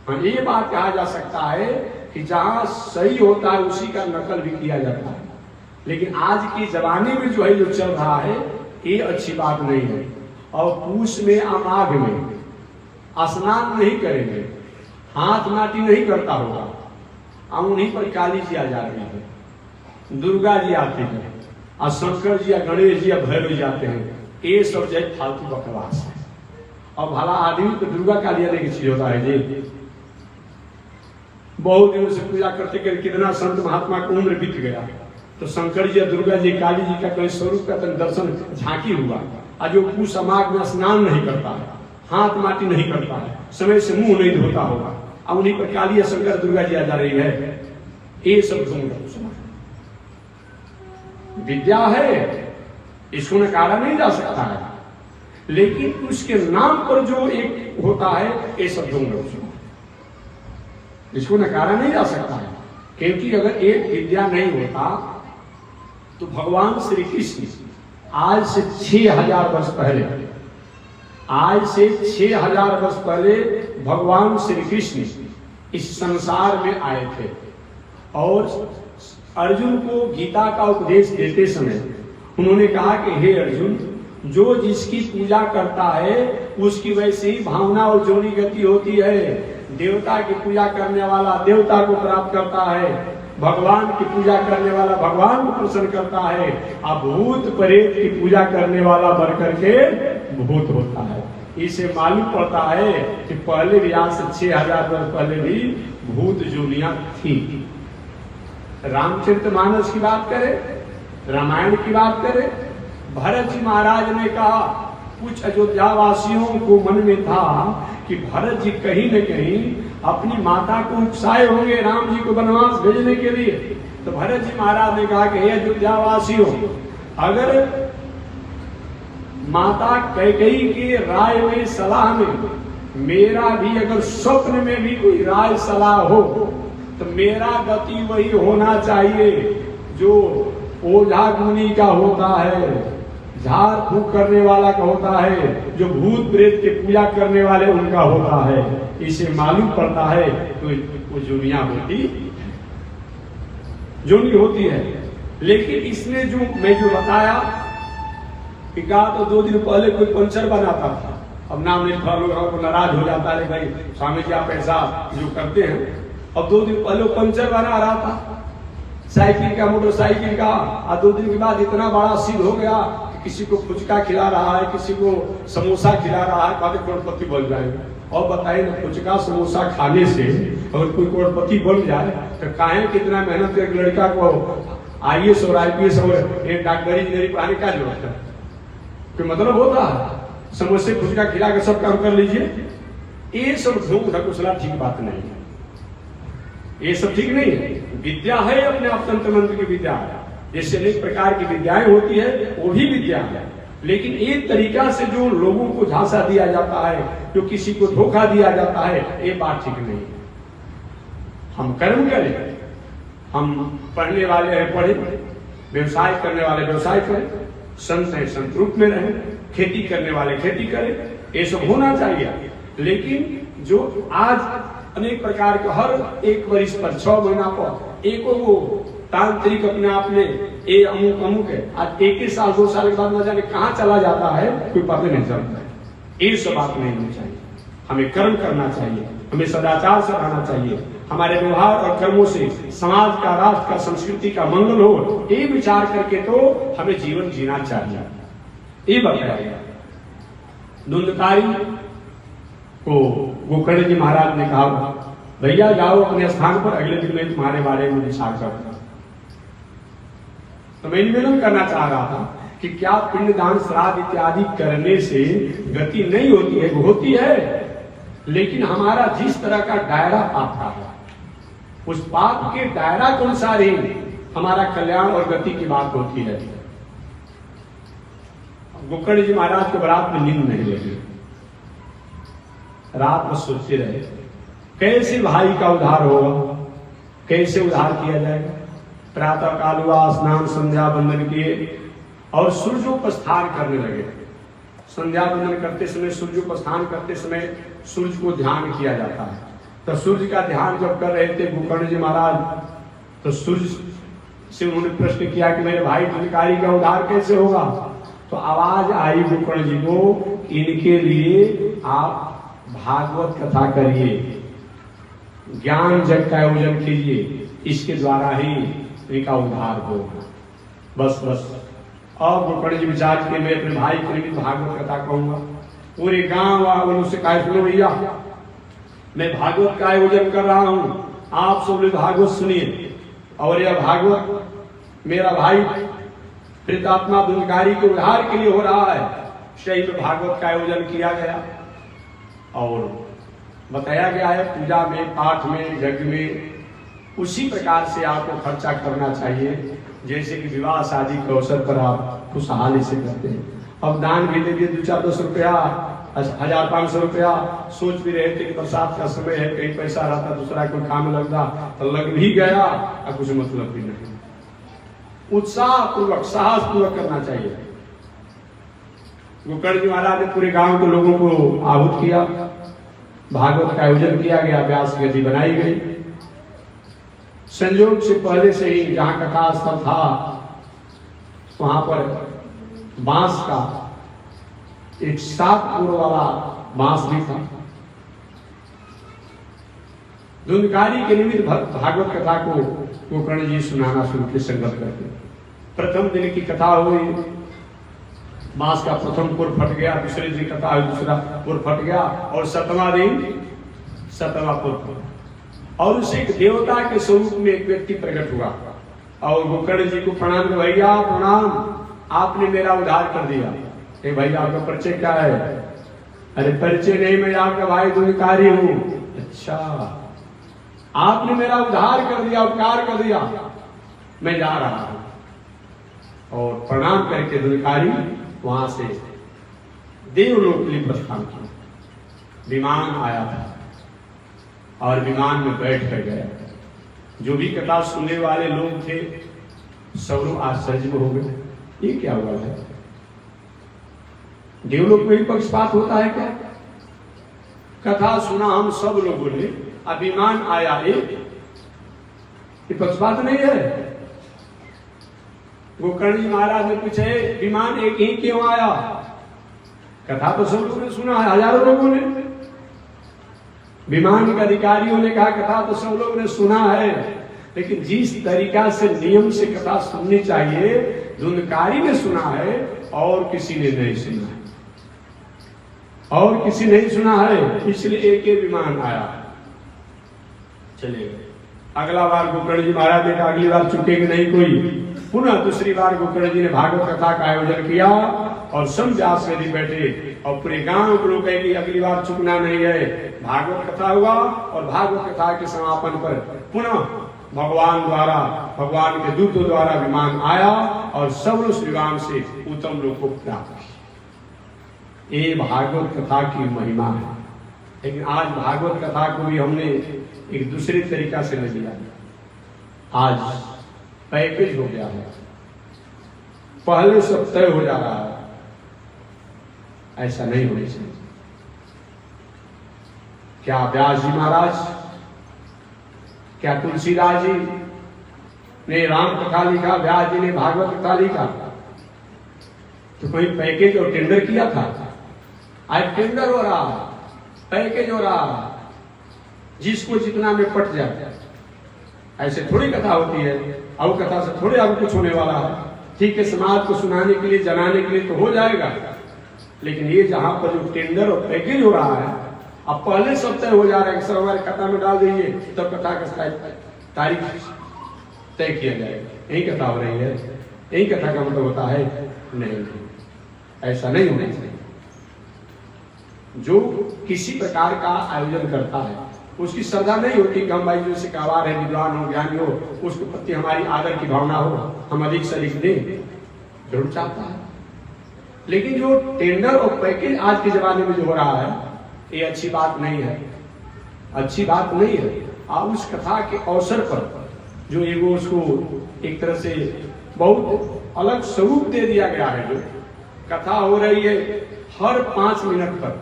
हाँ, ये बात कहा जा सकता है कि जहां सही होता है उसी का नकल भी किया जाता है। लेकिन आज के जमाने में जो है जो चल रहा है ये अच्छी बात नहीं है। और पूछ में अमाघ में स्नान नहीं करेंगे, हाथ माटी नहीं करता होगा, और उन्हीं पर काली जी आ जाती है, दुर्गा जी आती है, और शंकर जी या गणेश जी या भैरव जी आते हैं। ये सब जो है फालतू बकवास है। और भला आदमी को दुर्गा काली आने की चीज होता है जी। बहुत दिनों से पूजा करते करते कितना संत महात्मा को उम्र बीत गया, तो शंकर जी या दुर्गा जी काली जी का कहीं स्वरूप का दर्शन झांकी हुआ। और जो पूछ समाज में स्नान नहीं करता है, हाथ माटी नहीं करता है, समय से मुंह नहीं धोता होगा, अब उन्हीं पर काली या शंकर दुर्गा जी आ जा रही है। ये सब विद्या है, इसको नकारा नहीं जा सकता है, लेकिन उसके नाम पर जो एक होता है ये सब ढोंग, इसको नकारा नहीं जा सकता है। क्योंकि अगर एक विद्या नहीं होता तो भगवान श्री कृष्ण आज से 6000 वर्ष पहले, आज से 6000 वर्ष पहले भगवान श्री कृष्ण इस संसार में आए थे और अर्जुन को गीता का उपदेश देते समय उन्होंने कहा कि हे अर्जुन, जो जिसकी पूजा करता है उसकी वैसे ही भावना और जोनी गति होती है। देवता की पूजा करने वाला देवता को प्राप्त करता है, भगवान की पूजा करने वाला भगवान को प्रसन्न करता है, अब भूत प्रेत की पूजा करने वाला बढ़ करके भूत होता है। इसे मालूम पड़ता है कि पहले भी आज से 6000 वर्ष पहले भी भूत जोनियां थी। रामचरितमानस की बात करें, रामायण की बात करें, भरत जी महाराज ने कहा, कुछ अयोध्या वासियों को मन में था कि भरत जी कहीं न कहीं अपनी माता को उकसाए होंगे राम जी को वनवास भेजने के लिए। तो भरत जी महाराज ने कहा कि हे अयोध्या वासियों, अगर माता कैकेयी की राय में सलाह में मेरा भी अगर स्वप्न में भी कोई राय सलाह हो तो मेरा गति वही होना चाहिए जो ओझा गुनी का होता है, झाड़ फूक करने वाला का होता है, जो भूत प्रेत के पूजा करने वाले उनका होता है। इसे मालूम पड़ता है तो वो जोनिया जोनी होती है। लेकिन इसमें जो मैं जो बताया कि कहा तो 2 दिन पहले कोई पंचर बनाता था, अब नाम नहीं, थोड़ा लोगों को नाराज हो जाता है, भाई स्वामी जी आप ऐसा जो करते हैं। अब 2 दिन पहले पंचर बना रहा था साइकिल का, मोटरसाइकिल का, और 2 दिन के बाद इतना बड़ा सिद्ध हो गया कि किसी को फुचका खिला रहा है, किसी को समोसा खिला रहा है, कहते करोड़पति बन जाएगा। और बताइए ना, फुचका समोसा खाने से अगर कोई करोड़पति बन जाए तो काहे कितना मेहनत एक लड़का को IAS और IPS और एक डॉक्टरी इंजीनियरिंग पढ़ाने का जरूरत है? कोई मतलब होता है? समोसे फुचका खिला के सब काम कर लीजिए, ये सब झूठ ढकोसला ठीक बात नहीं है, ये सब ठीक नहीं है। विद्या है अपने आप, तंत्र मंत्र की विद्या है, जैसे अनेक प्रकार की विद्याएं होती है वो भी विद्या है। लेकिन एक तरीका से जो लोगों को झांसा दिया जाता है, जो किसी को धोखा दिया जाता है, ये बात ठीक नहीं है। हम कर्म करें, हम पढ़ने वाले हैं पढ़े, व्यवसाय करने वाले व्यवसाय करें, संत है संत रूप में रहें, खेती करने वाले खेती करें, ये सब होना चाहिए। लेकिन जो आज अनेक प्रकार के हर एक वर्ष पर 6 महीना पर एक वो तांत्रिक अपने आप में ये अमुक अमुक है, आज 1 साल 2 साल के बाद न जाने कहाँ चला जाता है, कोई पता नहीं चलता है। ये सब बात नहीं होनी चाहिए। हमें कर्म करना चाहिए, हमें सदाचार से रहना चाहिए, हमारे व्यवहार और कर्मों से समाज का, राष्ट्र का, संस्कृति का मंगल हो, ये विचार करके तो हमें जीवन जीना चाहिए। ये बताया गया। धुंधकारी को गोकर्ण जी महाराज ने कहा, भैया जाओ अपने स्थान पर, अगले दिन में तुम्हारे बारे में विचार करता। तो मैं निवेदन करना चाह रहा था कि क्या पिंडदान श्राद्ध इत्यादि करने से गति नहीं होती है? होती है, लेकिन हमारा जिस तरह का दायरा पाप का है, उस पाप के दायरा के अनुसार ही हमारा कल्याण और गति की बात होती है। गोकर्ण जी महाराज के रात में नींद नहीं लगी, रात में सोचते रहे कैसे भाई का उद्धार होगा, कैसे उद्धार किया जाएगा। प्रातः काल हुआ, स्नान संध्या बंदन किए और सूर्योपस्थान करने लगे। संध्या बंदन करते समय, सूर्योपस्थान करते समय सूर्य को ध्यान किया जाता है। तो सूर्य का ध्यान जब कर रहे थे गोकर्ण जी महाराज, तो सूर्य से उन्होंने प्रश्न किया कि मेरे भाई धुंधकारी का उद्धार कैसे होगा। तो आवाज आई गोकर्ण जी को, इनके लिए आप भागवत कथा करिए, ज्ञान जग का आयोजन कीजिए, इसके द्वारा ही इनका उद्धार होगा। बस बस। और गोकर्ण जी विचार के मैं अपने भाई के लिए भागवत कथा कहूंगा। पूरे गांव वालों से कहा, सुनो भैया, मैं भागवत का आयोजन कर रहा हूं, आप सब लोग भागवत सुनिए। और यह भागवत मेरा भाई प्रेतात्मा धुंधकारी के उद्धार के लिए हो रहा है। सही में भागवत का आयोजन किया गया और बताया गया है पूजा में, पाठ में, यज्ञ में उसी प्रकार से आपको खर्चा करना चाहिए जैसे कि विवाह शादी के अवसर पर आप खुशहाली से करते हैं। अब दान भी दे दिए 2-4-10 रुपया, 1500 रुपया। सोच भी रहे थे कि बरसात का समय है, कहीं पैसा रहता, दूसरा कोई काम लगता, तो लग भी गया और कुछ मतलब भी नहीं। उत्साह पूर्वक, साहस पूर्वक करना चाहिए। गोकर्ण जी महाराज ने पूरे गांव के लोगों को आहूत किया, भागवत का आयोजन किया गया, व्यास गद्दी बनाई गई। संयोग से पहले से ही जहां कथा स्थल था वहां पर बांस का एक 7 पूर्व वाला बांस भी था। धुंधकारी के निमित्त भागवत कथा को गोकर्ण जी सुनाना शुरू किए संकल्प करके। प्रथम दिन की कथा हुई, बांस का प्रथम पुर फट गया, दूसरे दिन कथा हुई, दूसरा पुर फट गया, और 7वां दिन 7वां पुर फटा। और उसे एक देवता के स्वरूप में एक व्यक्ति प्रकट हुआ और गोकर्ण जी को प्रणाम कर, भैया प्रणाम, आपने मेरा उद्धार कर दिया। भैया आपका परिचय क्या है? अरे परिचय नहीं, मैं आपका भाई धुंधकारी हूं। अच्छा, आपने मेरा उद्धार कर दिया, उपकार कर दिया, मैं जा रहा हूं। और प्रणाम करके धुंधकारी वहां से देवलोक के लिए प्रस्थान किया। विमान आया था और विमान में बैठ कर गया। जो भी कथा सुनने वाले लोग थे सब लोग आश्चर्य में हो गए, ये क्या हुआ है? देवलोक में भी पक्षपात होता है क्या? कथा सुना हम सब लोगों ने, अभिमान आया एक, ये पक्षपात नहीं है? गोकर्ण जी महाराज ने पूछे, विमान एक ही क्यों आया? कथा तो सब लोगों ने सुना है, हजारों लोगों ने। विमान के अधिकारियों ने कहा कथा तो सब लोगों ने सुना है, लेकिन जिस तरीका से नियम से कथा सुननी चाहिए धुंधकारी ने सुना है और किसी ने नहीं सुना है, और किसी नहीं सुना है, इसलिए एक ही विमान आया, चले गए। अगला बार गोकर्ण जी महाराज ने कहा अगली बार चुकेगी नहीं कोई। पुनः दूसरी बार गोकर्ण जी ने भागवत कथा का आयोजन किया और सब व्यास गद्दी बैठे और पूरे गांव को लोग कहे अगली बार चुकना नहीं है। भागवत कथा हुआ और भागवत कथा के समापन पर पुनः भगवान द्वारा, भगवान के दूतों द्वारा विमान आया और सब उस विमान से उत्तम लोक को प्राप्त। ये भागवत कथा की महिमा है। लेकिन आज भागवत कथा को भी हमने एक दूसरे तरीका से ले लिया। आज पैकेज हो गया है, पहले सब तय हो जा रहा है, ऐसा नहीं होना चाहिए। क्या व्यास जी महाराज, क्या तुलसीदास जी ने राम कथा लिखा, व्यास जी ने भागवत कथा लिखा, तो कोई पैकेज और टेंडर किया था? आज टेंडर हो रहा, पैकेज हो रहा, जिसको जितना में पट जाए। ऐसे थोड़ी कथा होती है, अब कथा से थोड़े अब कुछ होने वाला है। ठीक है, समाज को सुनाने के लिए, जनाने के लिए तो हो जाएगा, लेकिन ये जहां पर जो टेंडर और पैकेज हो रहा है, अब पहले सब तय हो जा रहा है कि सब हमारे कथा में डाल दीजिए, तब कथा का तारीख तय किया जाएगा। यही कथा हो रही है, यही कथा का मतलब होता है? नहीं, ऐसा नहीं होना चाहिए। जो किसी प्रकार का आयोजन करता है उसकी श्रद्धा नहीं होती कि हम भाई जो शिकावार है, विद्वान हो, ज्ञानी हो, उसके प्रति हमारी आदर की भावना हो, हम अधिक से अधिक दें, जरूर चाहता है। लेकिन जो टेंडर और पैकेज आज के जमाने में जो हो रहा है, ये अच्छी बात नहीं है, अच्छी बात नहीं है। आप उस कथा के अवसर पर जो एगो उसको एक तरह से बहुत अलग स्वरूप दे दिया गया है। जो कथा हो रही है, हर 5 मिनट पर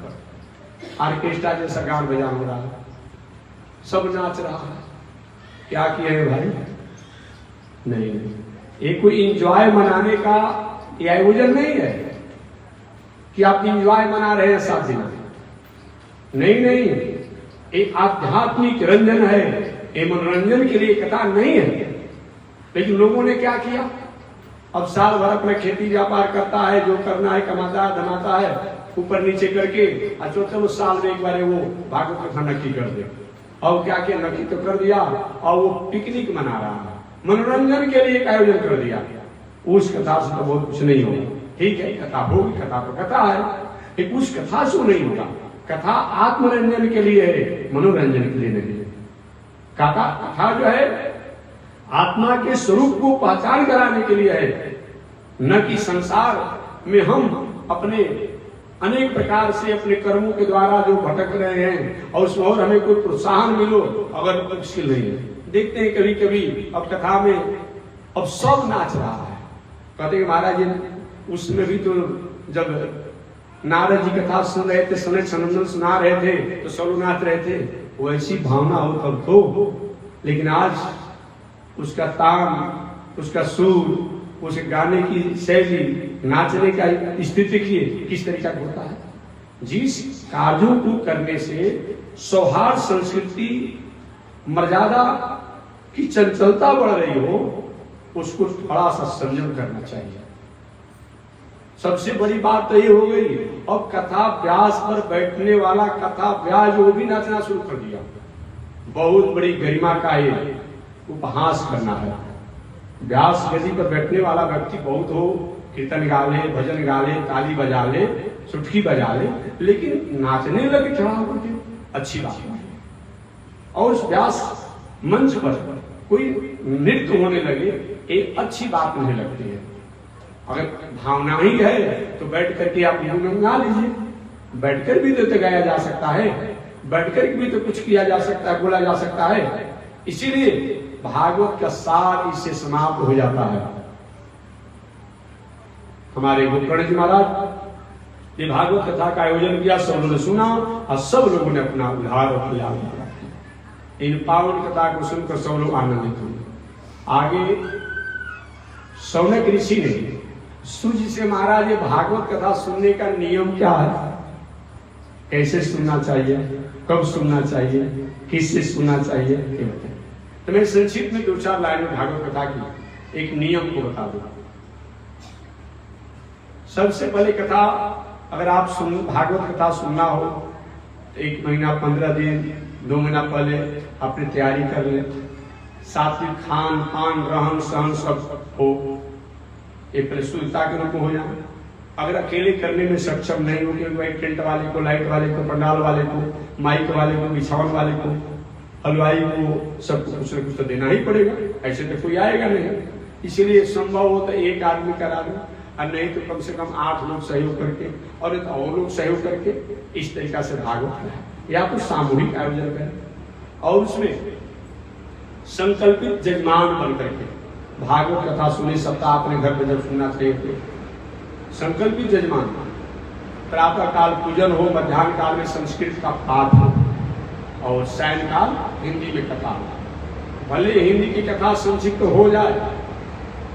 ऑर्केस्ट्रा जैसा गान बजान हो रहा है, सब नाच रहा है। क्या किया है भाई? नहीं, ये कोई इंजॉय मनाने का ये आयोजन नहीं है कि आप इंजॉय मना रहे हैं 7 दिन। नहीं नहीं, एक आध्यात्मिक रंजन है, ये मनोरंजन के लिए कथा नहीं है। लेकिन लोगों ने क्या किया, अब साल भर अपना खेती व्यापार करता है, जो करना है कमाता है, धमाता है, ऊपर नीचे करके अच्छा चलो साल में एक बार वो भागवत कथा नक्की कर दे। और क्या किया, नक्की तो कर दिया और वो पिकनिक मना रहा है, मनोरंजन के लिए एक आयोजन कर दिया। उस कथा से तो बहुत कुछ नहीं होगा। ठीक है, कथा होगी, कथा तो कथा है, लेकिन उस कथा से नहीं होगा। कथा आत्मरंजन के लिए है, मनोरंजन के लिए नहीं है। कथा जो है आत्मा के स्वरूप को पहचान कराने के लिए है, न कि संसार में हम अपने अनेक प्रकार से अपने कर्मों के द्वारा जो भटक रहे हैं और उसमें और हमें कोई प्रोत्साहन मिलो, अगर मुश्किल नहीं है। देखते हैं कभी कभी अब कथा में अब सब नाच रहा है। कहते कि महाराज जी उसमें भी तो जब नारद जी कथा सुन रहे थे, सनक सनंदन सुना रहे थे तो सब नाच रहे थे, वैसी भावना हो तब तो। लेकिन आज उसका तान, उसका सुर, उस गाने की शैली, नाचने का स्थिति किस तरीका का होता है। जिस कार्यों को करने से सौहार्द, संस्कृति, मर्यादा की चंचलता बढ़ रही हो, उसको थोड़ा सा संयम करना चाहिए। सबसे बड़ी बात तो ये हो गई, अब कथा व्यास पर बैठने वाला कथा व्यास वो भी नाचना शुरू कर दिया। बहुत बड़ी गरिमा का ये उपहास करना है। व्यास गद्दी पर बैठने वाला व्यक्ति बहुत हो, कीर्तन गा ले, भजन गा ले, ताली बजा ले, चुटकी बजा ले, लेकिन नाचने लगे चढ़ा करके, अच्छी बात है। और उस व्यास मंच पर कोई नृत्य होने लगे, एक अच्छी बात नहीं लगती है। अगर भावना ही है तो बैठ करके आप गुणगान गा लीजिए, बैठकर भी तो गाया जा सकता है, बैठकर भी तो कुछ किया जा सकता है, बोला जा सकता है। इसीलिए भागवत का सार इससे समाप्त हो जाता है। हमारे गोकर्ण जी महाराज ये भागवत कथा का आयोजन किया, सब लोगों ने सुना और सब लोगों ने अपना उद्धार और कल्याण किया। इन पावन कथा को सुनकर सब लोग आनंदित हुए। आगे शौनक ऋषि ने सूर्य से महाराज ये भागवत कथा सुनने का नियम क्या है, कैसे सुनना चाहिए, कब सुनना चाहिए, किससे सुनना चाहिए, ये बताएं। तो मैं संक्षिप्त में 2-4 लाइन में भागवत कथा की एक नियम को बता दूं। सबसे पहले कथा अगर आप भागवत कथा सुनना हो तो 1 महीना 15 दिन 2 महीना पहले अपनी तैयारी कर ले। सात्विक खान पान रहन सहन सब हो, एक प्रस्तुतता के रूप में हो जाए। अगर अकेले करने में सक्षम नहीं हो, क्योंकि भाई टेंट वाले को, लाइट वाले को, पंडाल वाले को, माइक वाले को, बिछावन वाले को, हलवाई को, सबको कुछ न कुछ तो देना ही पड़ेगा, ऐसे तो कोई आएगा नहीं। इसीलिए संभव हो तो एक आदमी करा दो, और नहीं तो कम से कम 8 लोग सहयोग करके और लोग सहयोग करके इस तरीका से भागवत या तो सामूहिक आयोजन करें। और उसमें संकल्पित जजमान बन करके भागवत कथा सुने। सप्ताह अपने घर पे जब सुनना चाहिए, संकल्पित जजमान। प्रातः काल पूजन हो, मध्याह्न काल में संस्कृत का पाठ हो, और सायं काल हिंदी में कथा हो। भले हिंदी की कथा संक्षिप्त हो जाए,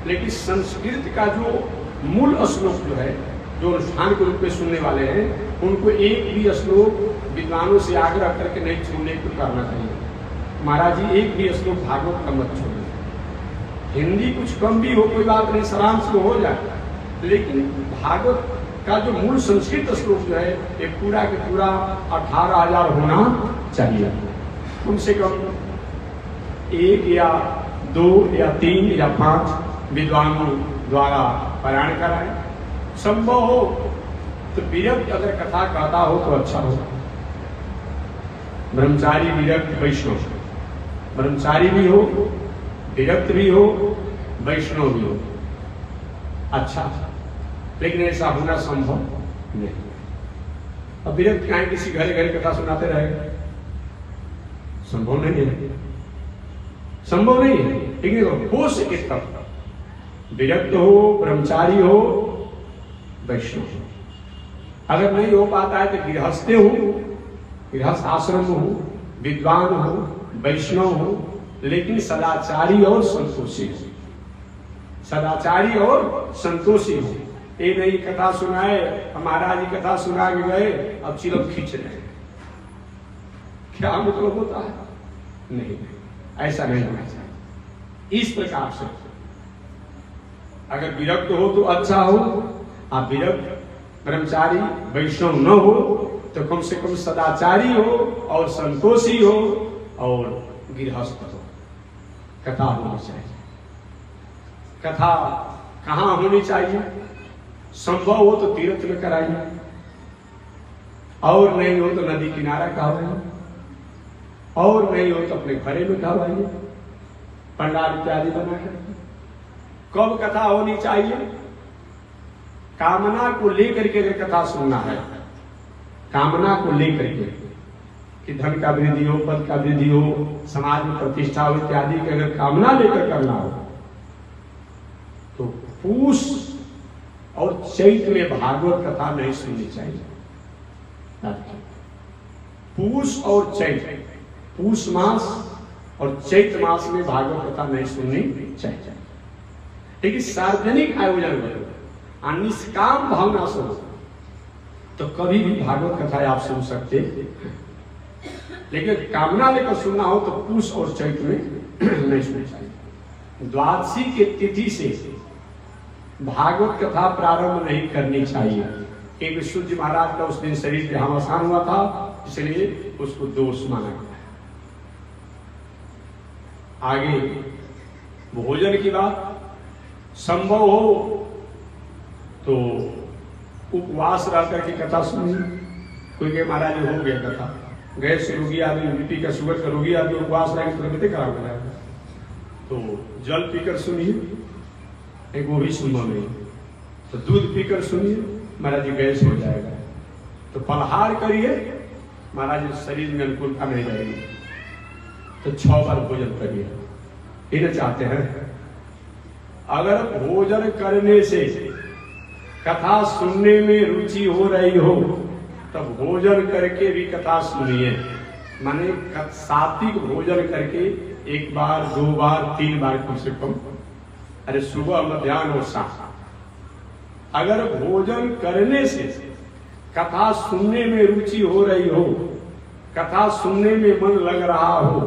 लेकिन संस्कृत का जो मूल श्लोक जो है, जो अनुष्ठान के रूप में सुनने वाले हैं, उनको एक भी श्लोक विद्वानों से आग्रह करके नहीं छोड़ने को करना चाहिए। महाराज जी एक भी श्लोक भागवत का मत छोड़िए। हिंदी कुछ कम भी हो कोई बात नहीं, सारांश में हो जाए, लेकिन भागवत का जो मूल संस्कृत श्लोक जो है ये पूरा के पूरा 18,000 होना चाहिए। कम से कम 1 या 2 या 3 या 5 विद्वानों द्वारा पारायण कराएं। संभव हो तो विरक्त अगर कथा कहता हो तो अच्छा हो। ब्रह्मचारी विरक्त वैष्णव, ब्रह्मचारी भी हो, विरक्त भी हो, वैष्णव भी हो, अच्छा। लेकिन ऐसा होना संभव नहीं। अब विरक्त क्या है, किसी घरे घरे कथा सुनाते रहेगा, संभव नहीं है, संभव नहीं है। लेकिन हो सके तब विरक्त हो, ब्रह्मचारी हो, वैष्णव हो। अगर नहीं हो पाता है तो गृहस्थ हो, गृहस्थ आश्रम हो, विद्वान हो, वैष्णव हो, लेकिन सदाचारी और संतोषी हो, सदाचारी और संतोषी हो। ये नहीं कथा सुनाए, महाराज जी कथा सुना के गए, अब चिलम खींच रहे, क्या मतलब होता है? नहीं, ऐसा नहीं होना चाहिए। इस प्रकार से अगर विरक्त हो तो अच्छा हो, आप विरक्त ब्रह्मचारी वैष्णव न हो तो कम से कम सदाचारी हो और संतोषी हो और गृहस्थ हो। कथा होनी चाहिए। कथा कहाँ होनी चाहिए? संभव हो तो तीर्थ में कराइए, और नहीं हो तो नदी किनारा कहवाइए, और नहीं हो तो अपने घरे में कहवाइए, पंडाल इत्यादि बना कर। कब कथा होनी चाहिए? कामना को लेकर के अगर कथा सुनना है, कामना को लेकर के कि धन का वृद्धि हो, पद का वृद्धि हो, समाज में प्रतिष्ठा हो इत्यादि की अगर कामना लेकर करना हो पूष और चैत में भागवत कथा नहीं सुननी चाहिए। पूष और चैत, पूष मास और चैत मास में भागवत कथा नहीं सुननी चाहिए। लेकिन सार्वजनिक आयोजन करो, निष्काम भावना से हो तो कभी भी भागवत कथा आप सुन सकते हैं। लेकिन कामना लेकर सुनना हो तो पूष और चैत में नहीं सुनना चाहिए। द्वादशी के तिथि से भागवत कथा प्रारंभ नहीं करनी चाहिए, क्योंकि सूर्य महाराज का उस दिन शरीर पे घमासान हुआ था, इसलिए उसको दोष माना गया। आगे भोजन की बात, संभव हो तो उपवास रह करके कथा सुनिए। कोई कहे महाराज हो गया कथा, गैस रोगी आदमी, बीपी का, शुगर का रोगी आदमी उपवास रहेंगे तो तबियत खराब हो जाएगा, तो जल पीकर सुनिए, एक वो भी संभव नहीं। तो दूध पीकर सुनिए, महाराज जी गैस हो जाएगा। तो फलहार करिए, महाराज जी शरीर में अनुकूलता नहीं रहेगी। तो 6 बार भोजन करिए, इन्हें चाहते हैं। अगर भोजन करने से कथा सुनने में रुचि हो रही हो तब भोजन करके भी कथा सुनिए। माने सात्विक भोजन करके 1 बार, 2 बार, 3 बार कम से कम, अरे सुबह, मध्याह्न और शाम। अगर भोजन करने से कथा सुनने में रुचि हो रही हो, कथा सुनने में मन लग रहा हो,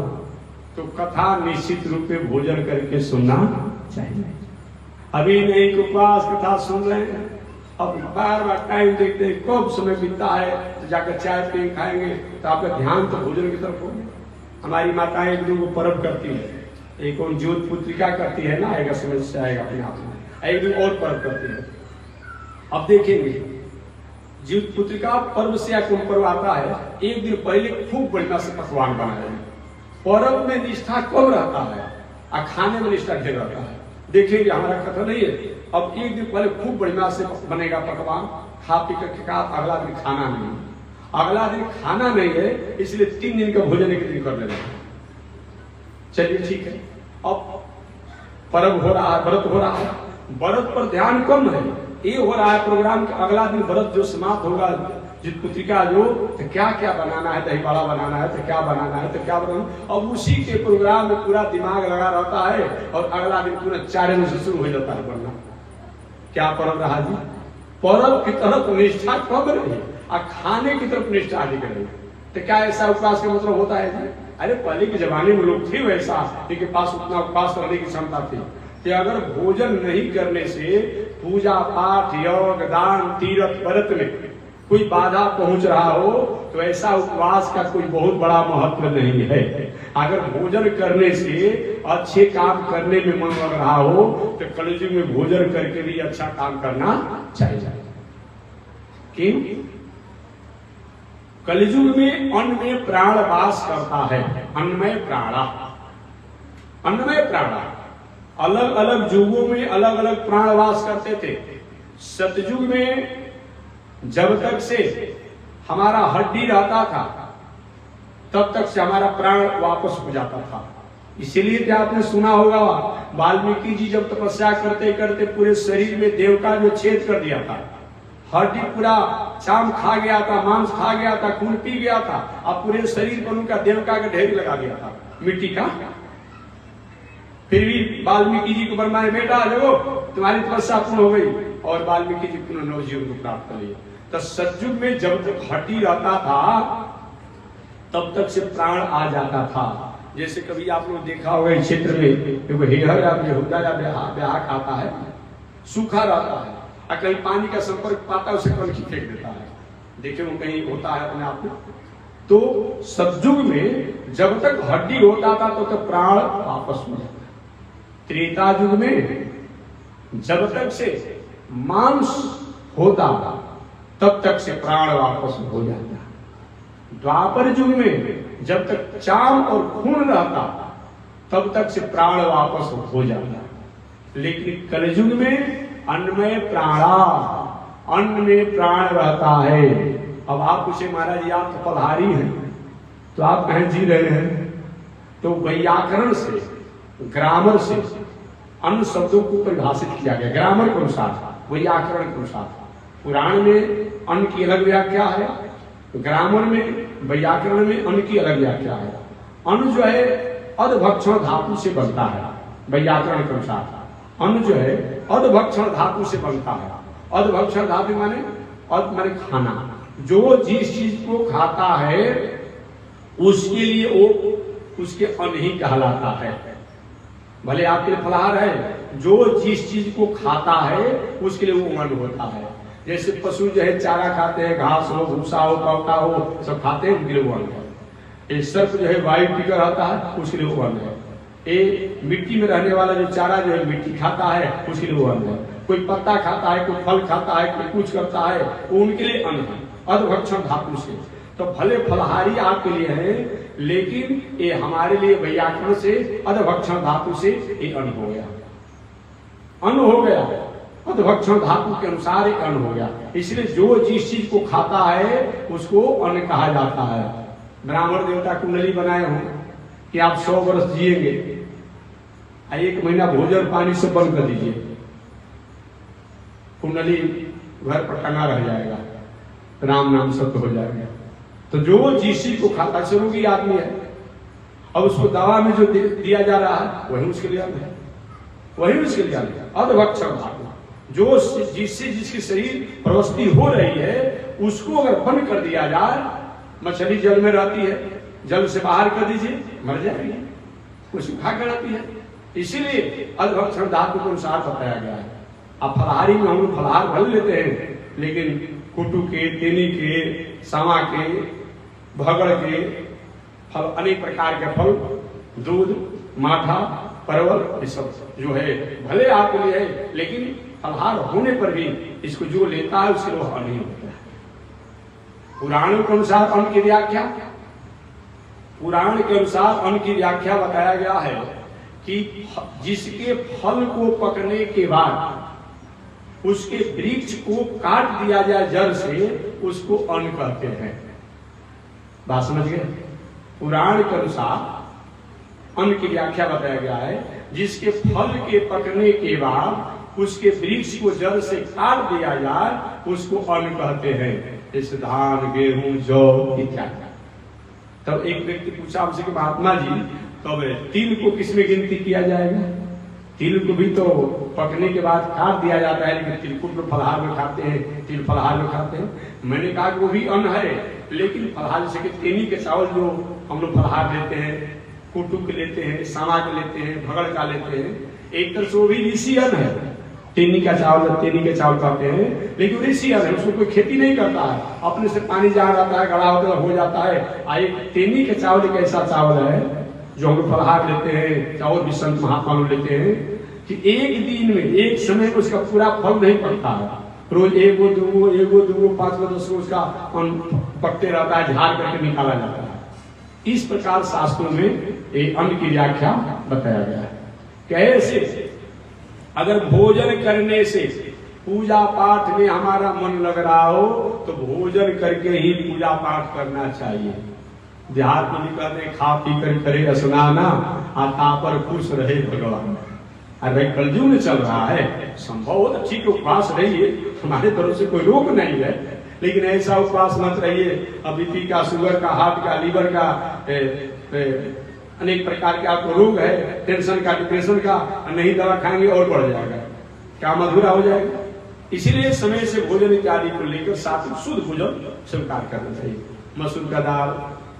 तो कथा निश्चित रूप में भोजन करके सुनना चाहिए। अभी नहीं उपवास कथा सुन रहे हैं, अब बार बार टाइम देखते हैं कब समय बीतता है, तो जाकर चाय पी खाएंगे, तो आपका ध्यान तो भोजन की तरफ होगा। हमारी माताएं एक दूसरे को पर्व करती है, एक और ज्योत पुत्रिका करती है ना, आएगा समझ से आएगा अपने आप में, एक दिन और पर्व करती है। अब देखेंगे ज्योत पुत्रिका पर्व से या कौन पर्व आता है, एक दिन पहले खूब बढ़िया से पकवान बनाए। पर्व में निष्ठा कम रहता है और खाने में निष्ठा ढेर रहता है। देखेंगे, हमारा कथा नहीं है। अब एक दिन पहले खूब बढ़िया से बनेगा पकवान, खा पी करके कहा अगला दिन खाना नहीं, अगला दिन खाना नहीं है, इसलिए 3 दिन का भोजन एक दिन कर लेना। चलिए ठीक है, अब पर्व हो रहा है, व्रत हो रहा है, व्रत पर ध्यान कम है। ये हो रहा है प्रोग्राम कि अगला दिन व्रत जो समाप्त होगा, जित पुत्रिका जो, तो क्या क्या बनाना है, दही बड़ा बनाना है, तो क्या बनाना है, तो क्या बनाना। अब उसी के प्रोग्राम में पूरा दिमाग लगा रहता है और अगला दिन पूरा 4 बजे से शुरू हो जाता है बनना। क्या पर्व रहा जी? पर्व की तरफ निष्ठा कम रही और खाने की तरफ निष्ठा अधिक रही। तो क्या ऐसा उपवास का मतलब होता है जी? अरे पहले के जमाने में लोग थे वैसा, जिनके पास उतना उपवास करने की क्षमता थी कि अगर भोजन नहीं करने से पूजा पाठ, योग, दान, तीर्थ, व्रत में कोई बाधा पहुंच रहा हो तो ऐसा उपवास का कोई बहुत बड़ा महत्व नहीं है। अगर भोजन करने से अच्छे काम करने में मन लग रहा हो तो कलयुग में भोजन करके भी अच्छा काम करना चाहिए। क्यों? कलयुग में अन्न में प्राण वास करता है। अन्नमय प्राणा, अन्नमय प्राणा। अलग अलग युगों में अलग अलग प्राण वास करते थे। सतयुग में जब तक से हमारा हड्डी रहता था तब तक से हमारा प्राण वापस हो जाता था। इसीलिए क्या आपने सुना होगा, वाल्मीकि जी जब तपस्या करते करते पूरे शरीर में देवता जो छेद कर दिया था, हड्डी पूरा चाम खा गया था, मांस खा गया था, खून पी गया था, अब पूरे शरीर पर उनका देवता का ढेर लगा दिया था मिट्टी का। फिर भी वाल्मीकि जी को फरमाया, बेटा देखो तुम्हारी तपस्या पूर्ण हो गई, और वाल्मीकि जी पुनः नवजीवन को प्राप्त कर लिया। तो सतयुग में जब तक हड्डी रहता था तब तक से प्राण आ जाता था। जैसे कभी आप लोग देखा होगा इस क्षेत्र में हेहर या बेहुदा या ब्याह खाता है, सूखा रहता है और कहीं पानी का संपर्क पाता है उसे कलखी फेंक देता है। देखे वो कहीं होता है अपने आप में। तो सतयुग में जब तक हड्डी होता था तो प्राण वापस हो जाता। त्रेता युग में जब तक से मांस होता तब तक से प्राण वापस हो जाता। द्वापर युग में जब तक चाम और खून रहता तब तक से प्राण वापस हो जाता। लेकिन कलयुग में अन्नमय प्राणा, अन्न में प्राण रहता है। अब आप पूछे महाराज जी आप तो पलहारी हैं, तो आप कहीं जी रहे हैं, तो व्याकरण से, ग्रामर से अन्न शब्दों को परिभाषित किया गया ग्रामर के अनुसार, व्याकरण के अनुसार। पुराण में अन्न की अलग व्याख्या है, ग्रामर में व्याकरण में अन्न की अलग व्याख्या है। अन्न जो है अधभक्षण धातु से बनता है व्याकरण के अनुसार। अन्न जो है अधभक्षण धातु से बनता है। अधभक्षण धातु माने अध माने खाना। जो जिस चीज को खाता है उसके लिए वो उसके अन्न ही कहलाता है। भले आपके लिए फलाहार है, जो जिस चीज को खाता है उसके लिए वो अन्न होता है। जैसे पशु जो है चारा खाते हैं, घास हो, भूसा हो, कौका हो, सब खाते हैं, उनके लिए वो अन्न है। ये सर्प जो है वायु पीकर रहता है, उसके लिए वो अन्न है। ये मिट्टी में रहने वाला जो चारा जो है मिट्टी खाता है, उसके लिए वो अन्न है। कोई पत्ता खाता है, कोई फल खाता है, कोई कुछ करता है, वो उनके लिए अन्न है अधभक्षण धातु से। तो भले फलहारी आपके लिए है, लेकिन ये हमारे लिए व्याकरण से अधभक्षण धातु से ये अन्न हो गया, अन्न हो गया। अधभक्षण धातु के अनुसार एक अन्न हो गया। इसलिए जो जिस चीज को खाता है उसको अन्न कहा जाता है। ब्राह्मण देवता कुंडली बनाए हो कि आप 100 वर्ष जिएंगे, 1 महीना भोजन पानी से बंद कर दीजिए, कुंडली घर पर टंगा रह जाएगा, राम नाम सत्य हो जाएगा। तो जो जिस चीज को खाता, रोगी आदमी है, अब उसको दवा में जो दिया जा रहा है वही उसके लिए है, वही उसके लिए है। अधभक्षण धातु जो जिससे जिसकी शरीर प्रवृत्ति हो रही है उसको अगर बंद कर दिया जाए, मछली जल में रहती है, जल से बाहर कर दीजिए, मर जाएगी, वो सूखा कर रहती है। इसीलिए अधभक्षण धातु के अनुसार बताया गया है। अब फलहारी में हम लोग फलहार भर लेते हैं, लेकिन कुटू के, तेनी के, सावा के, भगड़ के फल, अनेक प्रकार के फल, दूध, माठा, परवल, ये सब जो है भले आपके लिए है, लेकिन फलहार होने पर भी इसको जो लेता है उसके लिए अन्न नहीं होता है। पुराणों के अनुसार अन्न की व्याख्या, पुराण के अनुसार अन्न की व्याख्या बताया गया है कि जिसके फल को पकने के बाद उसके वृक्ष को काट दिया जाए जड़ से, उसको अन्न कहते हैं। बात समझ गए? पुराण के अनुसार अन्न की व्याख्या बताया गया है, जिसके फल के पकने के बाद उसके वृक्ष को जड़ से काट दिया जाए उसको अन्न कहते हैं। जैसे धान, गेहूं, जौ इत्यादि। तब एक व्यक्ति पूछा हमसे कि महात्मा जी, तब तिल को किसमें गिनती किया जाएगा? तिल को भी तो पकने के बाद काट दिया जाता है, लेकिन तिलकुट को फलहार में खाते हैं, तिल फलहार में खाते हैं। मैंने कहा कि वो भी अन्न है, लेकिन फलहार जैसे कि तेनी के चावल जो हम लोग फलहार लेते हैं, कुटू के लेते हैं, सामा के लेते हैं, भगड़ का लेते हैं, एक तरह से वो भी ऋषि अन्न है। तेनी का चावल तेनी के चावल खाते हैं, लेकिन ऋषि अन्न है, उसको कोई खेती नहीं करता है, अपने से पानी जहाँ रहता है गड़ा होता हो जाता है। एक तेनी के चावल एक ऐसा चावल है जो हम लोग फलहार लेते हैं, चावल भी संत महात्मा लोग लेते हैं, कि एक दिन में एक समय में उसका पूरा फल नहीं पड़ता है। रोज एगो दूगो 5 गो 10 गो उसका पकते रहता है, झाड़ करके निकाला जाता है। इस प्रकार शास्त्रों में एक अन्न की व्याख्या बताया गया है। कैसे अगर भोजन करने से पूजा पाठ में हमारा मन लग रहा हो तो भोजन करके ही पूजा पाठ करना चाहिए। देहात में भी कहते हैं खा पी कर करे स्नाना, आता पर खुश रहे भगवान। अरे कलयुग में चल रहा है, संभव हो तो ठीक उपवास रहिए, हमारे तरफ से कोई रोक नहीं है, लेकिन ऐसा उपवास मत रहिए अब बीपी का, शुगर का, हार्ट का, लीवर का, अनेक प्रकार के आपको रोग है, टेंशन का, डिप्रेशन का, नहीं दवा खाएंगे और बढ़ जाएगा, क्या अधूरा हो जाएगा। इसीलिए समय से भोजन इत्यादि को लेकर सात्विक शुद्ध भोजन स्वीकार करना चाहिए। मसूर का दाल,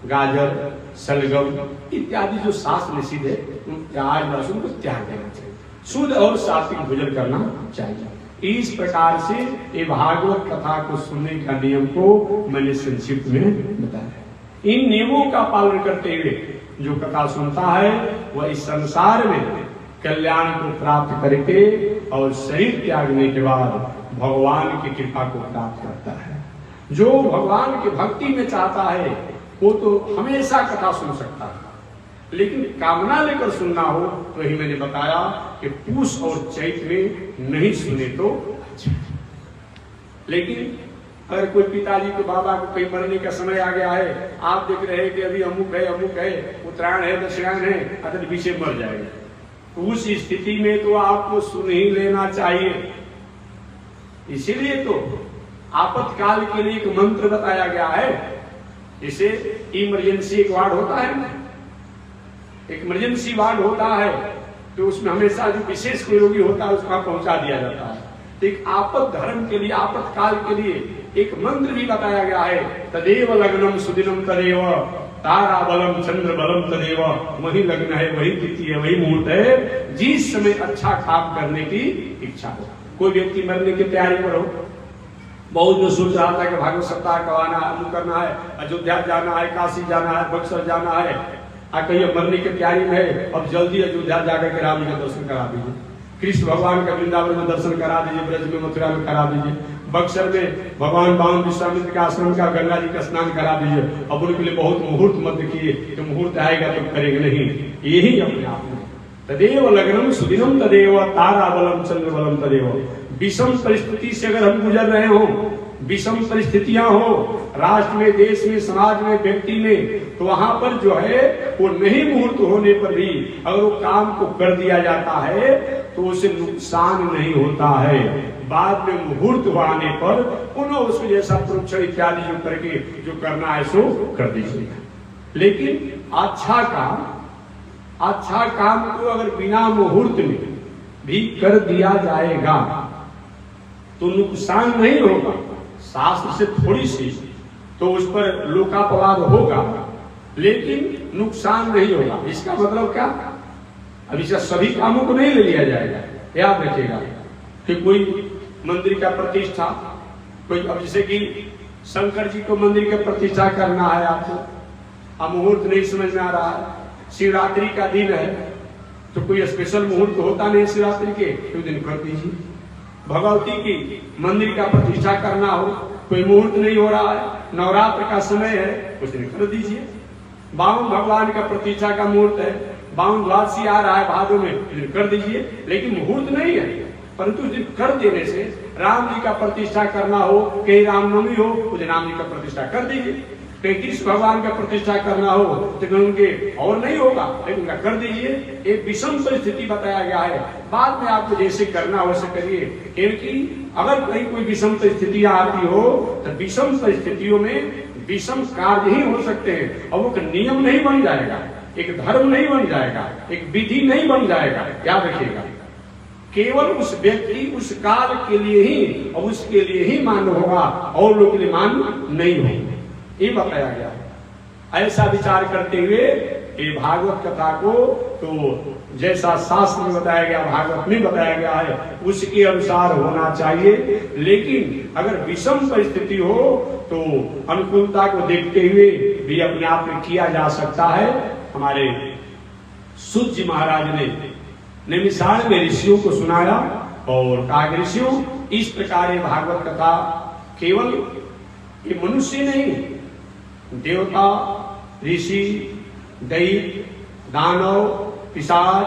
गाजर, सलगम इत्यादि जो शास्त्र निषिद्ध है, प्याज लहसुन को त्याग देना चाहिए, शुद्ध और सात्विक भोजन करना चाहिए। इस प्रकार से ये भागवत कथा को सुनने का नियम को मैंने संक्षिप्त में बताया। इन नियमों का पालन करते हुए जो कथा सुनता है वह इस संसार में कल्याण को प्राप्त करके और शरीर त्यागने के बाद भगवान की कृपा को प्राप्त करता है। जो भगवान की भक्ति में चाहता है वो तो हमेशा कथा सुन सकता है, लेकिन कामना लेकर सुनना हो तो ही मैंने बताया कि पूष और चैत में नहीं सुने तो अच्छा। लेकिन अगर कोई पिताजी को, बाबा को कहीं मरने का समय आ गया है, आप देख रहे हैं कि अभी अमुक है, उत्तरायण है, दक्षिणायन है, अतः पीछे मर जाएगा, उस स्थिति में तो आपको सुन ही लेना चाहिए। इसीलिए तो आपातकाल के लिए एक मंत्र बताया गया है। इसे इमरजेंसी एक वार्ड होता है ना, एक इमरजेंसी वार्ड होता है, तो उसमें हमेशा जो विशेष कोई रोगी होता है उसको पहुंचा दिया जाता है। तो एक आपद धर्म के लिए, आपातकाल के लिए एक मंत्र भी बताया गया है। तदेव लग्नम सुदिनम तदेव तारा बलम चंद्र बलम तदेव। वही लग्न है, वही तिथि है, वही मुहूर्त है जिस समय अच्छा काम करने की इच्छा हो। कोई व्यक्ति मरने की तैयारी पर हो, बहुत जो सोच रहा था कि भागवत सप्ताह करवाना है, अमुक करना है, अयोध्या जाना है, काशी जाना है, बक्सर जाना है, कहीं मरने की तैयारी में है, अब जल्दी अयोध्या जाकर के राम जी का दर्शन करा दीजिए, कृष्ण भगवान का वृंदावन में दर्शन करा दीजिए, ब्रज में मथुरा में करा दीजिए, बक्सर में भगवान बावन विश्वामित्र के आश्रम का गंगा जी का स्नान करा दीजिए। अब उनके लिए बहुत मुहूर्त मत किए कि मुहूर्त आएगा तो करेंगे नहीं, यही अपने आप में तदेव लग्नम सुदिनम तदेव तारा बलम चंद्र बलम तदेव। विषम परिस्थिति से अगर हम गुजर रहे हो, विषम परिस्थितियां हो राष्ट्र में, देश में, समाज में, व्यक्ति में, तो वहां पर जो है वो नहीं मुहूर्त होने पर भी अगर वो काम को कर दिया जाता है तो उसे नुकसान नहीं होता है। बाद में मुहूर्त आने पर पुनः उसको जैसा प्रोक्षण इत्यादि जो करके जो करना है सो कर दीजिए। लेकिन अच्छा काम को अगर बिना मुहूर्त में भी कर दिया जाएगा तो नुकसान नहीं होगा। शास्त्र से थोड़ी सी तो उस पर लोकापवाद होगा, लेकिन नुकसान नहीं होगा। इसका मतलब क्या? अब इसका सभी कामों को नहीं ले लिया जाएगा। याद रखिएगा कि कोई मंदिर का प्रतिष्ठा, कोई अब जैसे कि शंकर जी को मंदिर का प्रतिष्ठा करना है आपको, अब मुहूर्त नहीं समझ में आ रहा है, शिवरात्रि का दिन है तो कोई स्पेशल मुहूर्त होता नहीं शिवरात्रि के, तो दिन कर दीजिए। भगवती की मंदिर का प्रतिष्ठा करना हो, कोई मुहूर्त नहीं हो रहा है, नवरात्र का समय है, उस दिन कर दीजिए। बावन भगवान का प्रतिष्ठा का मुहूर्त है, बावन द्वादशी आ रहा है भादों में, उस दिन कर दीजिए। लेकिन मुहूर्त नहीं है, परंतु उस दिन कर देने से राम जी का प्रतिष्ठा करना हो, कहीं रामनवमी हो, उस दिन राम जी का प्रतिष्ठा कर दीजिए। कहीं कृष्ण भगवान का प्रतिष्ठा करना हो तो उनके और नहीं होगा, लेकिन उनका कर दीजिए। एक विषम परिस्थिति बताया गया है, बाद में आपको जैसे करना हो वैसे करिए। क्योंकि अगर कहीं कोई विषम परिस्थितियां आती हो तो विषम परिस्थितियों में विषम कार्य ही हो सकते हैं, और वो नियम नहीं बन जाएगा, एक धर्म नहीं बन जाएगा, एक विधि नहीं बन जाएगा। याद रखिएगा, केवल उस व्यक्ति उस काल के लिए ही और उसके लिए ही मान्य होगा, और लोग के लिए मान्य नहीं होगा, ये बताया गया है। ऐसा विचार करते हुए ये भागवत कथा को तो जैसा शास्त्र में बताया गया, भागवत में बताया गया है, उसके अनुसार होना चाहिए। लेकिन अगर विषम परिस्थिति हो तो अनुकूलता को देखते हुए भी अपने आप में किया जा सकता है। हमारे सूत जी महाराज ने नैमिषारण्य में ऋषियों को सुनाया और कहा, ऋषियों इस प्रकार भागवत कथा केवल ये मनुष्य नहीं, देवता, ऋषि, दैत्य, दानव, पिशाच,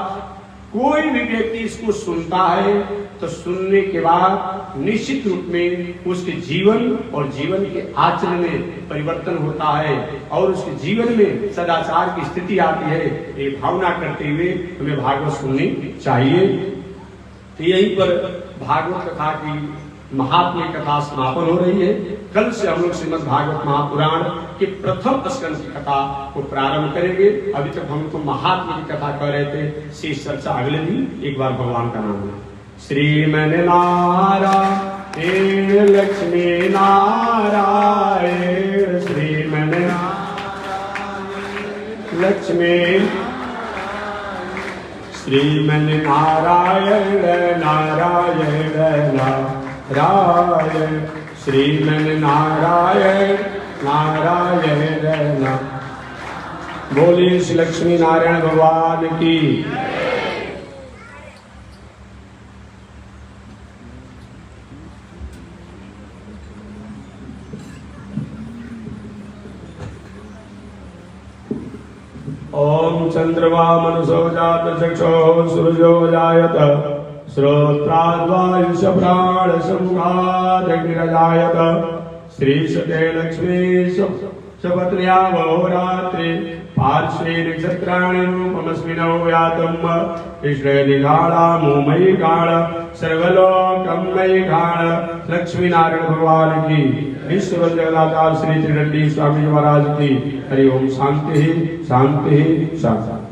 कोई भी व्यक्ति इसको सुनता है तो सुनने के बाद निश्चित रूप में उसके जीवन और जीवन के आचरण में परिवर्तन होता है और उसके जीवन में सदाचार की स्थिति आती है। ये भावना करते हुए हमें भागवत सुननी चाहिए। तो यहीं पर भागवत कथा की महात्म्य कथा समापन हो रही है। कल से हम लोग श्रीमद् भागवत महापुराण के प्रथम स्कंद की कथा को प्रारंभ करेंगे। अभी तक हम तो महात्म्य की कथा कर रहे थे, शेष चर्चा अगले दिन। एक बार भगवान का नाम है। श्रीमन नारायण लक्ष्मी नारायण, श्रीमन लक्ष्मी, श्रीमन नारायण नारायण नारायण, श्रीमन नारायण नारायण। बोलिए श्री लक्ष्मी नारायण भगवान की। ओम चंद्रमा मनुषो जात चक्षो सूर्यो जायत, श्रोत्राद्वायुष प्राण संघादग्निरजायत, श्रीशते लक्ष्मी सपत्न्या वहोरात्रे पार्श्वे नक्षत्राणि रूपमस्मिनो व्यातम् कृष्णनिगाळा मोमयी गाळ सर्वलोकमयी गाळ लक्ष्मी नारायण भगवान की विश्व जगदाधार श्री त्रिदंडी स्वामी महाराज की हरि ओम शांति शांति शांति।